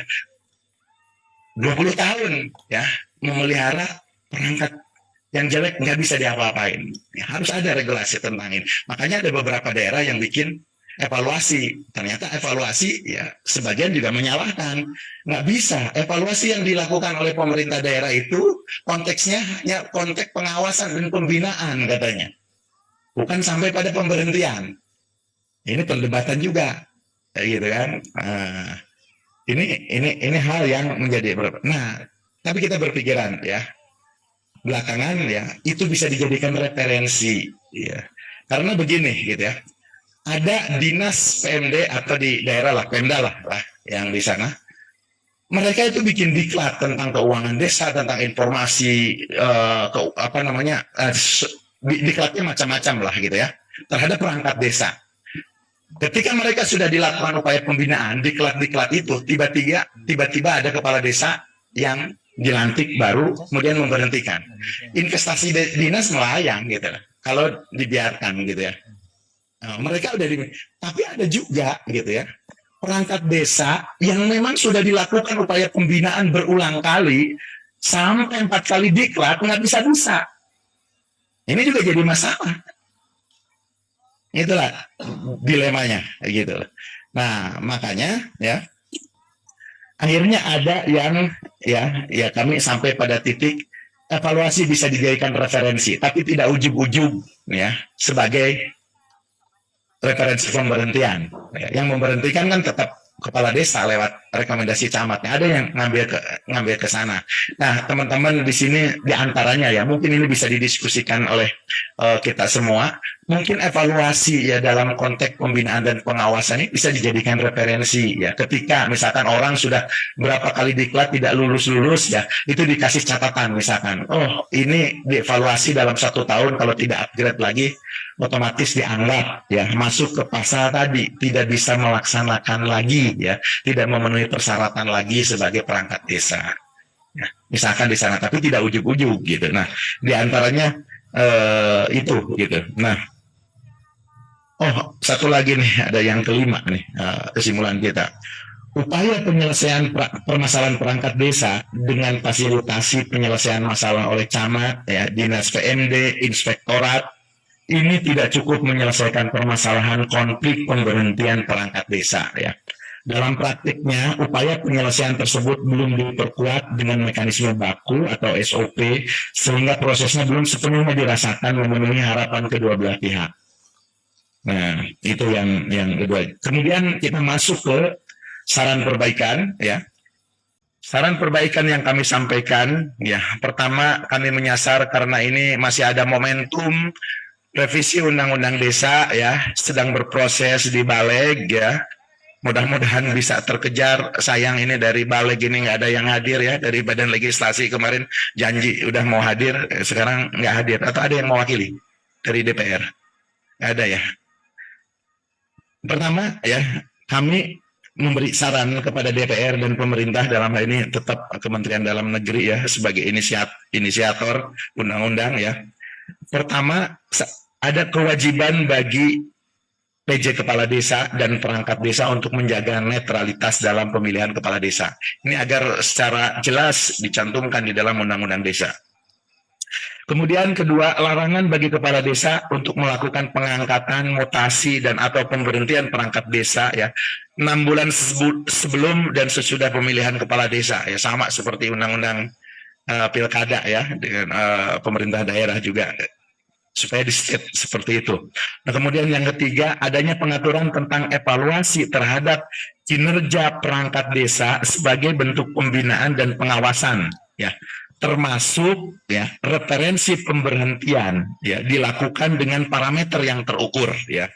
20 tahun ya memelihara perangkat yang jelek nggak bisa diapa-apain. Ya, harus ada regulasi tentang ini. Makanya ada beberapa daerah yang bikin evaluasi. Ternyata evaluasi ya sebagian juga menyalahkan. Nggak bisa. Evaluasi yang dilakukan oleh pemerintah daerah itu konteksnya hanya konteks pengawasan dan pembinaan katanya. Bukan sampai pada pemberhentian. Ini perdebatan juga. Gitu kan. Ini hal yang menjadi. Nah, tapi kita berpikiran ya belakangan ya itu bisa dijadikan referensi ya karena begini gitu ya, ada dinas PMD atau di daerah lah Pemda lah yang di sana mereka itu bikin diklat tentang keuangan desa, tentang informasi diklatnya macam-macam lah gitu ya terhadap perangkat desa. Ketika mereka sudah dilakukan upaya pembinaan diklat-diklat itu tiba-tiba ada kepala desa yang dilantik baru kemudian memberhentikan. Investasi dinas melayang gitu kalau dibiarkan gitu ya. Mereka udah tapi ada juga gitu ya perangkat desa yang memang sudah dilakukan upaya pembinaan berulang kali sampai 4 kali diklat nggak bisa. Ini juga jadi masalah. Itulah dilemanya gitu. Nah, makanya ya akhirnya ada yang ya kami sampai pada titik evaluasi bisa dijadikan referensi, tapi tidak ujub-ujub ya sebagai referensi pemberhentian. Ya, yang memberhentikan kan tetap kepala desa lewat rekomendasi camatnya. Ada yang ngambil ke sana. Nah, teman-teman di sini diantaranya ya, mungkin ini bisa didiskusikan oleh kita semua. Mungkin evaluasi ya dalam konteks pembinaan dan pengawasan ini bisa dijadikan referensi ya. Ketika misalkan orang sudah berapa kali diklat tidak lulus-lulus ya, itu dikasih catatan misalkan. Oh, ini dievaluasi dalam 1 tahun kalau tidak upgrade lagi otomatis dianggap ya masuk ke pasal tadi tidak bisa melaksanakan lagi ya, tidak memenuhi persyaratan lagi sebagai perangkat desa. Ya, misalkan di sana tapi tidak ujug-ujug gitu. Nah, diantaranya itu gitu. Nah, oh satu lagi nih ada yang kelima nih kesimpulan kita. Upaya penyelesaian permasalahan perangkat desa dengan fasilitasi penyelesaian masalah oleh camat, ya, dinas PMD, inspektorat, ini tidak cukup menyelesaikan permasalahan konflik pemberhentian perangkat desa ya. Dalam praktiknya, upaya penyelesaian tersebut belum diperkuat dengan mekanisme baku atau SOP, sehingga prosesnya belum sepenuhnya dirasakan memenuhi harapan kedua belah pihak. Nah, itu yang kedua. Kemudian kita masuk ke saran perbaikan ya. Saran perbaikan yang kami sampaikan ya, pertama kami menyasar karena ini masih ada momentum revisi undang-undang desa ya, sedang berproses di Baleg ya. Mudah-mudahan bisa terkejar. Sayang ini dari Baleg ini nggak ada yang hadir ya, dari Badan Legislasi kemarin janji udah mau hadir, sekarang nggak hadir. Atau ada yang mewakili dari DPR? Nggak ada ya. Pertama ya, kami memberi saran kepada DPR dan pemerintah dalam hal ini tetap Kementerian Dalam Negeri ya sebagai inisiator undang-undang ya. Pertama, ada kewajiban bagi PJ Kepala Desa dan perangkat desa untuk menjaga netralitas dalam pemilihan kepala desa. Ini agar secara jelas dicantumkan di dalam Undang-Undang Desa. Kemudian kedua, larangan bagi kepala desa untuk melakukan pengangkatan, mutasi, dan atau pemberhentian perangkat desa ya 6 bulan sebelum dan sesudah pemilihan kepala desa ya, sama seperti undang-undang pilkada ya dengan pemerintah daerah juga, supaya di-state seperti itu. Nah, kemudian yang ketiga, adanya pengaturan tentang evaluasi terhadap kinerja perangkat desa sebagai bentuk pembinaan dan pengawasan ya, termasuk ya referensi pemberhentian ya dilakukan dengan parameter yang terukur ya,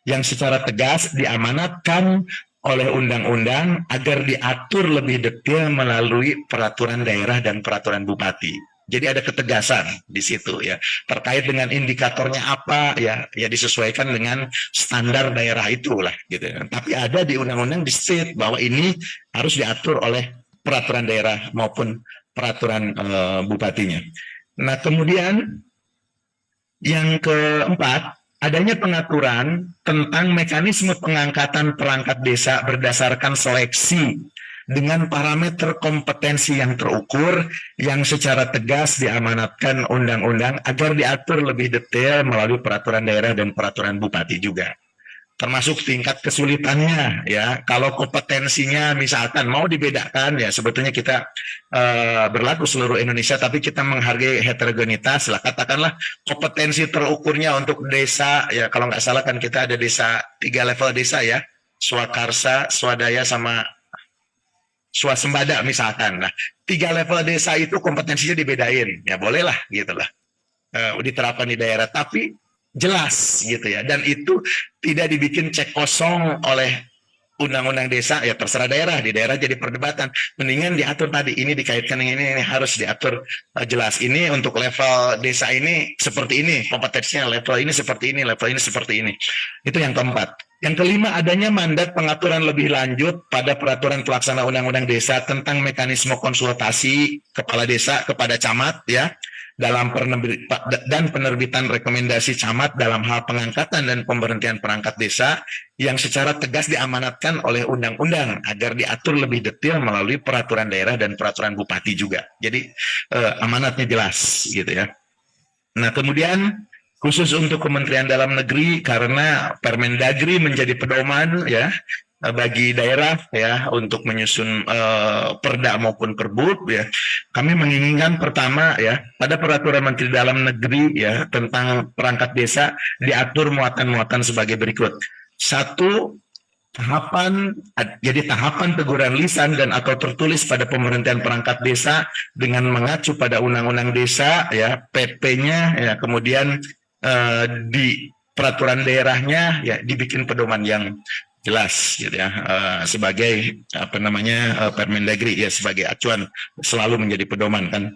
yang secara tegas diamanatkan oleh undang-undang agar diatur lebih detail melalui peraturan daerah dan peraturan bupati. Jadi ada ketegasan di situ ya, terkait dengan indikatornya apa ya, ya disesuaikan dengan standar daerah itulah gitu. Tapi ada di undang-undang di state bahwa ini harus diatur oleh peraturan daerah maupun peraturan bupatinya. Nah, kemudian yang keempat, adanya pengaturan tentang mekanisme pengangkatan perangkat desa berdasarkan seleksi dengan parameter kompetensi yang terukur yang secara tegas diamanatkan undang-undang agar diatur lebih detail melalui peraturan daerah dan peraturan bupati juga. Termasuk tingkat kesulitannya ya, kalau kompetensinya misalkan mau dibedakan ya, sebetulnya kita berlaku seluruh Indonesia tapi kita menghargai heterogenitas lah, katakanlah kompetensi terukurnya untuk desa ya, kalau nggak salah kan kita ada desa 3 level desa ya, swakarsa, swadaya sama swasembada misalkan. Nah, 3 level desa itu kompetensinya dibedain ya, bolehlah gitulah diterapkan di daerah, tapi jelas gitu ya, dan itu tidak dibikin cek kosong oleh undang-undang desa ya, terserah daerah, di daerah jadi perdebatan, mendingan diatur tadi ini dikaitkan dengan ini harus diatur jelas, ini untuk level desa ini seperti ini kompetensinya, level ini seperti ini, level ini seperti ini. Itu yang keempat. Yang kelima, adanya mandat pengaturan lebih lanjut pada peraturan pelaksana undang-undang desa tentang mekanisme konsultasi kepala desa kepada camat ya, dalam penerbitan rekomendasi camat dalam hal pengangkatan dan pemberhentian perangkat desa yang secara tegas diamanatkan oleh undang-undang agar diatur lebih detail melalui peraturan daerah dan peraturan bupati juga. Jadi amanatnya jelas gitu ya. Nah, kemudian khusus untuk Kementerian Dalam Negeri karena Permendagri menjadi pedoman ya, bagi daerah ya untuk menyusun perda maupun perbud ya. Kami menginginkan pertama ya pada peraturan Menteri Dalam Negeri ya tentang perangkat desa diatur muatan-muatan sebagai berikut. Satu, tahapan teguran lisan dan atau tertulis pada pemerintahan perangkat desa dengan mengacu pada undang-undang desa ya PP-nya ya, kemudian di peraturan daerahnya ya dibikin pedoman yang jelas gitu ya, sebagai Permendagri ya, sebagai acuan selalu menjadi pedoman kan.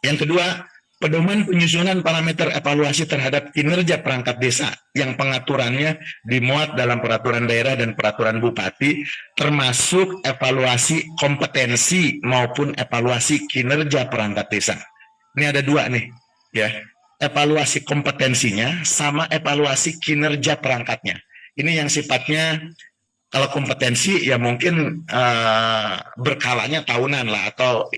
Yang kedua, pedoman penyusunan parameter evaluasi terhadap kinerja perangkat desa yang pengaturannya dimuat dalam peraturan daerah dan peraturan bupati, termasuk evaluasi kompetensi maupun evaluasi kinerja perangkat desa. Ini ada dua nih ya, evaluasi kompetensinya sama evaluasi kinerja perangkatnya. Ini yang sifatnya, kalau kompetensi ya mungkin berkalanya tahunan lah, atau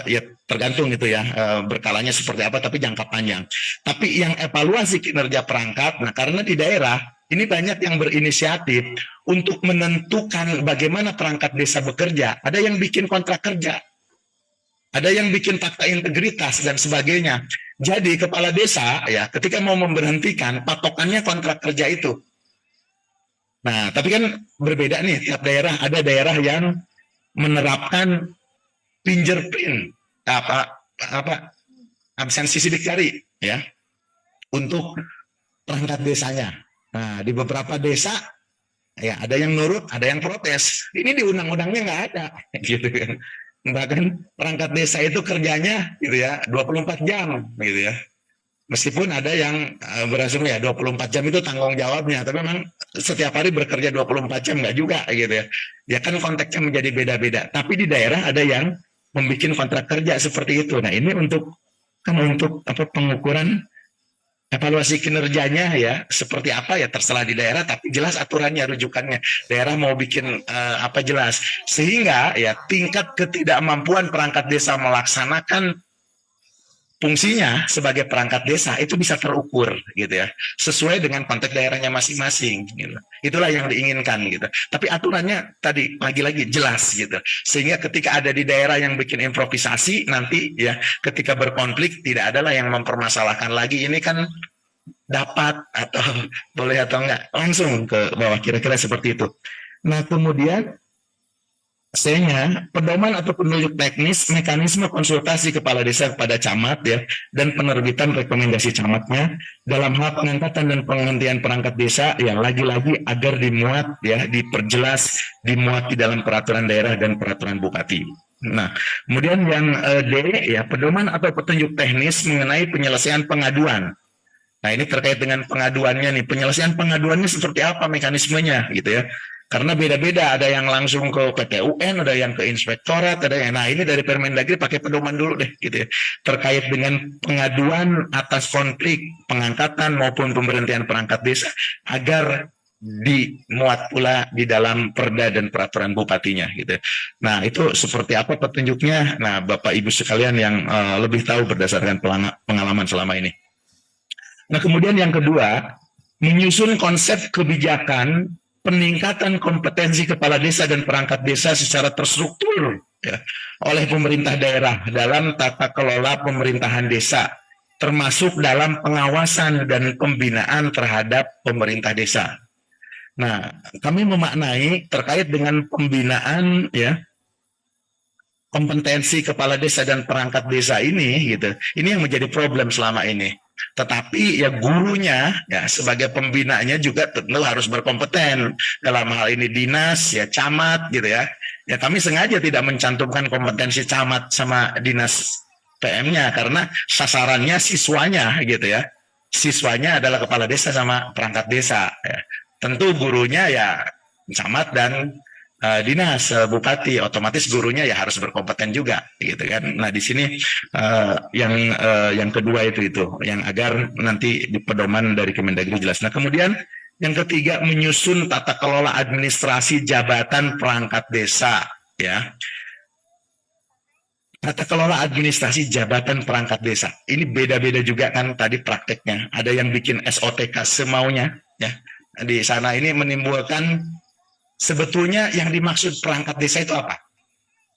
ya tergantung gitu ya, berkalanya seperti apa, tapi jangka panjang. Tapi yang evaluasi kinerja perangkat, nah karena di daerah ini banyak yang berinisiatif untuk menentukan bagaimana perangkat desa bekerja. Ada yang bikin kontrak kerja, ada yang bikin fakta integritas dan sebagainya. Jadi kepala desa ya ketika mau memberhentikan, patokannya kontrak kerja itu. Nah, tapi kan berbeda nih tiap daerah. Ada daerah yang menerapkan fingerprint absensi sidik jari ya untuk perangkat desanya. Nah, di beberapa desa ya ada yang nurut, ada yang protes. Ini di undang-undangnya nggak ada gitu kan. Bahkan perangkat desa itu kerjanya gitu ya 24 jam gitu ya. Meskipun ada yang berasumsi ya 24 jam itu tanggung jawabnya, tapi memang setiap hari bekerja 24 jam nggak juga gitu ya. Ya kan konteksnya menjadi beda-beda. Tapi di daerah ada yang membuat kontrak kerja seperti itu. Nah ini untuk pengukuran evaluasi kinerjanya ya seperti apa ya terserah di daerah, tapi jelas aturannya, rujukannya. Daerah mau bikin apa jelas, sehingga ya tingkat ketidakmampuan perangkat desa melaksanakan fungsinya sebagai perangkat desa itu bisa terukur gitu ya, sesuai dengan konteks daerahnya masing-masing gitu. Itulah yang diinginkan gitu. Tapi aturannya tadi lagi-lagi jelas gitu. Sehingga ketika ada di daerah yang bikin improvisasi nanti ya ketika berkonflik tidak adalah yang mempermasalahkan lagi ini kan dapat atau boleh atau enggak, langsung ke bawah, kira-kira seperti itu. Nah, kemudian C-nya, pedoman atau penunjuk teknis mekanisme konsultasi kepala desa kepada camat ya, dan penerbitan rekomendasi camatnya dalam hal pengangkatan dan penghentian perangkat desa yang lagi-lagi agar dimuat ya, diperjelas, dimuat di dalam peraturan daerah dan peraturan bupati. Nah, kemudian yang D ya, pedoman atau petunjuk teknis mengenai penyelesaian pengaduan. Nah, ini terkait dengan pengaduannya nih, penyelesaian pengaduannya seperti apa mekanismenya gitu ya. Karena beda-beda, ada yang langsung ke PT UN, ada yang ke inspektorat, ada yang, nah ini dari Permendagri pakai pedoman dulu deh gitu ya. Terkait dengan pengaduan atas konflik pengangkatan maupun pemberhentian perangkat desa agar dimuat pula di dalam perda dan peraturan bupatinya gitu. Nah, itu seperti apa petunjuknya? Nah, Bapak Ibu sekalian yang lebih tahu berdasarkan pengalaman selama ini. Nah, kemudian yang kedua, menyusun konsep kebijakan peningkatan kompetensi kepala desa dan perangkat desa secara terstruktur ya, oleh pemerintah daerah dalam tata kelola pemerintahan desa, termasuk dalam pengawasan dan pembinaan terhadap pemerintah desa. Nah, kami memaknai terkait dengan pembinaan ya, kompetensi kepala desa dan perangkat desa ini gitu. Ini yang menjadi problem selama ini. Tetapi ya gurunya ya sebagai pembinanya juga tentu harus berkompeten. Dalam hal ini dinas ya, camat gitu ya. Ya kami sengaja tidak mencantumkan kompetensi camat sama dinas PM-nya karena sasarannya siswanya gitu ya. Siswanya adalah kepala desa sama perangkat desa ya. Tentu gurunya ya camat dan dinas bupati, otomatis gurunya ya harus berkompeten juga gitu kan. Nah di sini yang kedua itu yang agar nanti di pedoman dari Kemendagri jelas. Nah kemudian yang ketiga, menyusun tata kelola administrasi jabatan perangkat desa ya. Tata kelola administrasi jabatan perangkat desa ini beda-beda juga kan tadi prakteknya. Ada yang bikin SOTK semaunya ya. Di sana ini menimbulkan sebetulnya yang dimaksud perangkat desa itu apa?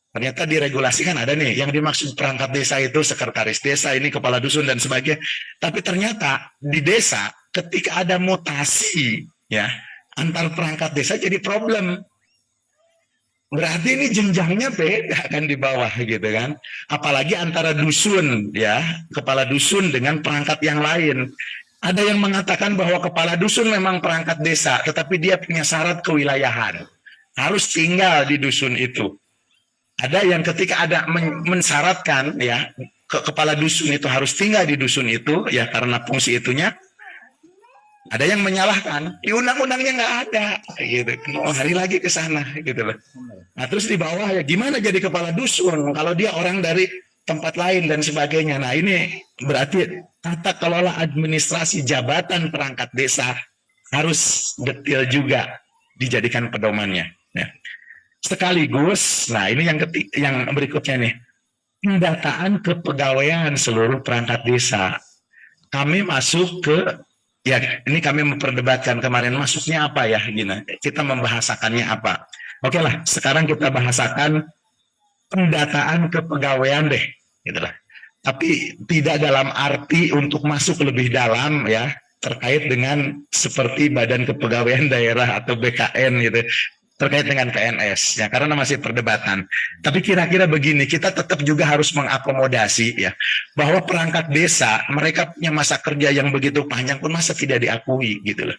Ternyata diregulasikan ada nih, yang dimaksud perangkat desa itu sekretaris desa, ini kepala dusun dan sebagainya. Tapi ternyata di desa ketika ada mutasi ya antar perangkat desa jadi problem. Berarti ini jenjangnya beda kan di bawah gitu kan. Apalagi antara dusun ya, kepala dusun dengan perangkat yang lain. Ada yang mengatakan bahwa kepala dusun memang perangkat desa, tetapi dia punya syarat kewilayahan. Harus tinggal di dusun itu. Ada yang ketika ada mensyaratkan ya, kepala dusun itu harus tinggal di dusun itu ya karena fungsi itunya. Ada yang menyalahkan, di undang-undangnya nggak ada, gitu. Mau hari lagi ke sana, gitu loh. Nah terus di bawah ya gimana jadi kepala dusun kalau dia orang dari tempat lain dan sebagainya. Nah ini berarti tata kelola administrasi jabatan perangkat desa harus detail juga dijadikan pedomannya. Ya. Sekaligus, nah ini yang berikutnya nih, pendataan kepegawaian seluruh perangkat desa. Kami masuk ke ya ini kami memperdebatkan kemarin masuknya apa ya gini. Kita membahasakannya apa. Oke lah, sekarang kita bahasakan pendataan kepegawaian deh, gitu lah. Tapi tidak dalam arti untuk masuk lebih dalam ya terkait dengan seperti Badan Kepegawaian Daerah atau BKN gitu terkait dengan PNS ya karena masih perdebatan. Tapi kira-kira begini, kita tetap juga harus mengakomodasi ya bahwa perangkat desa mereka punya masa kerja yang begitu panjang pun masa tidak diakui gitu loh.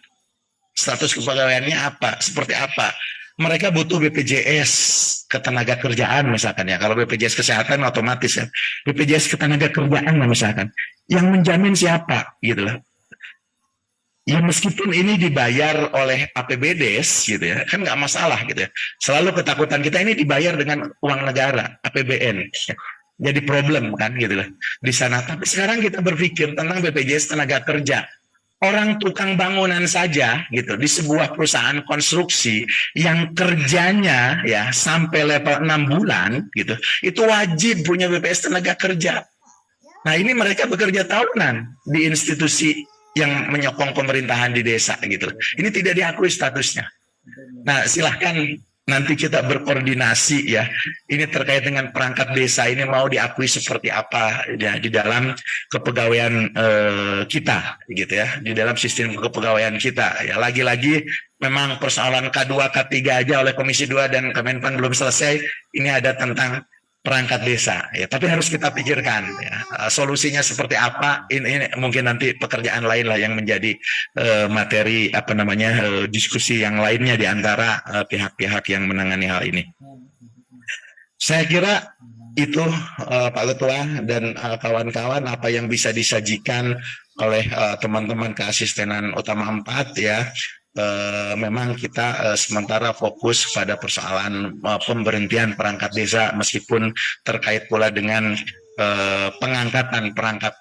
Status kepegawaiannya apa? Seperti apa? Mereka butuh BPJS ketenaga kerjaan misalkan ya. Kalau BPJS kesehatan otomatis ya. BPJS ketenaga kerjaan misalkan. Yang menjamin siapa gitu loh. Ya meskipun ini dibayar oleh APBDes gitu ya, kan nggak masalah gitu ya. Selalu ketakutan kita ini dibayar dengan uang negara, APBN. Ya. Jadi problem kan gitu loh di sana. Tapi sekarang kita berpikir tentang BPJS tenaga kerja. Orang tukang bangunan saja gitu di sebuah perusahaan konstruksi yang kerjanya ya sampai level 6 bulan gitu, itu wajib punya BPJS tenaga kerja. Nah ini mereka bekerja tahunan di institusi yang menyokong pemerintahan di desa gitu. Ini tidak diakui statusnya. Nah silahkan nanti kita berkoordinasi ya. Ini terkait dengan perangkat desa ini mau diakui seperti apa ya di dalam kepegawaian kita gitu ya. Di dalam sistem kepegawaian kita ya. Lagi-lagi memang persoalan K2 K3 aja oleh Komisi 2 dan Kemenpan belum selesai. Ini ada tentang perangkat desa ya, tapi harus kita pikirkan ya, solusinya seperti apa. Ini mungkin nanti pekerjaan lain lah yang menjadi materi apa namanya diskusi yang lainnya di antara pihak-pihak yang menangani hal ini. Saya kira itu Pak Ketua dan kawan-kawan apa yang bisa disajikan oleh teman-teman keasistenan utama 4 ya. Memang kita sementara fokus pada persoalan pemberhentian perangkat desa meskipun terkait pula dengan pengangkatan perangkat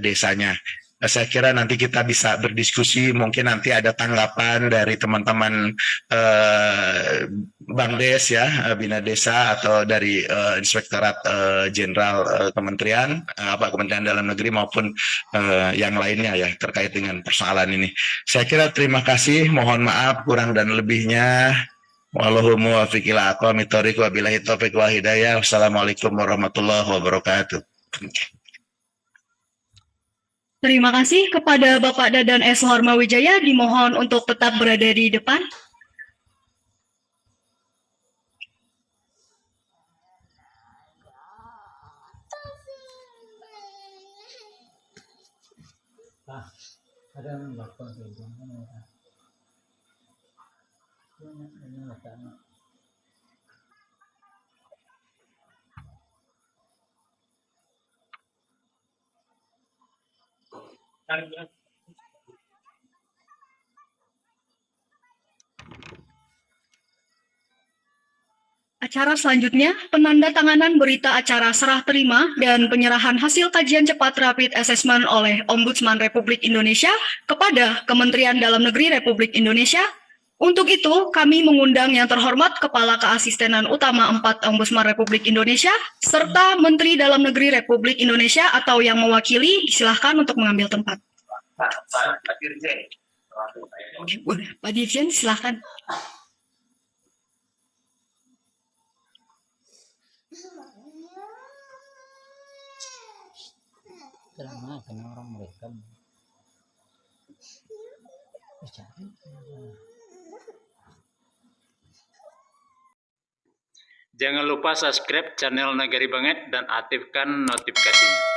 desanya. Saya kira nanti kita bisa berdiskusi, mungkin nanti ada tanggapan dari teman-teman Bangdes ya, Bina Desa atau dari Inspektorat Jenderal Kementerian Kementerian Dalam Negeri maupun yang lainnya ya terkait dengan persoalan ini. Saya kira terima kasih, mohon maaf kurang dan lebihnya. Wallahu muwaffiq ila aqwamit thoriq wa billahi taufiq wal hidayah. Wassalamualaikum warahmatullahi wabarakatuh. Terima kasih kepada Bapak Dadan S. Hormawijaya, dimohon untuk tetap berada di depan. Acara selanjutnya, penandatanganan berita acara serah terima dan penyerahan hasil kajian cepat rapid assessment oleh Ombudsman Republik Indonesia kepada Kementerian Dalam Negeri Republik Indonesia. Untuk itu, kami mengundang yang terhormat Kepala Keasistenan Utama 4 Ombudsman Republik Indonesia, serta Menteri Dalam Negeri Republik Indonesia atau yang mewakili, silahkan untuk mengambil tempat. Oke, boleh. Pak Dirjen, silahkan. Karena orang mereka cari. Jangan lupa subscribe channel Nagari Banget dan aktifkan notifikasinya.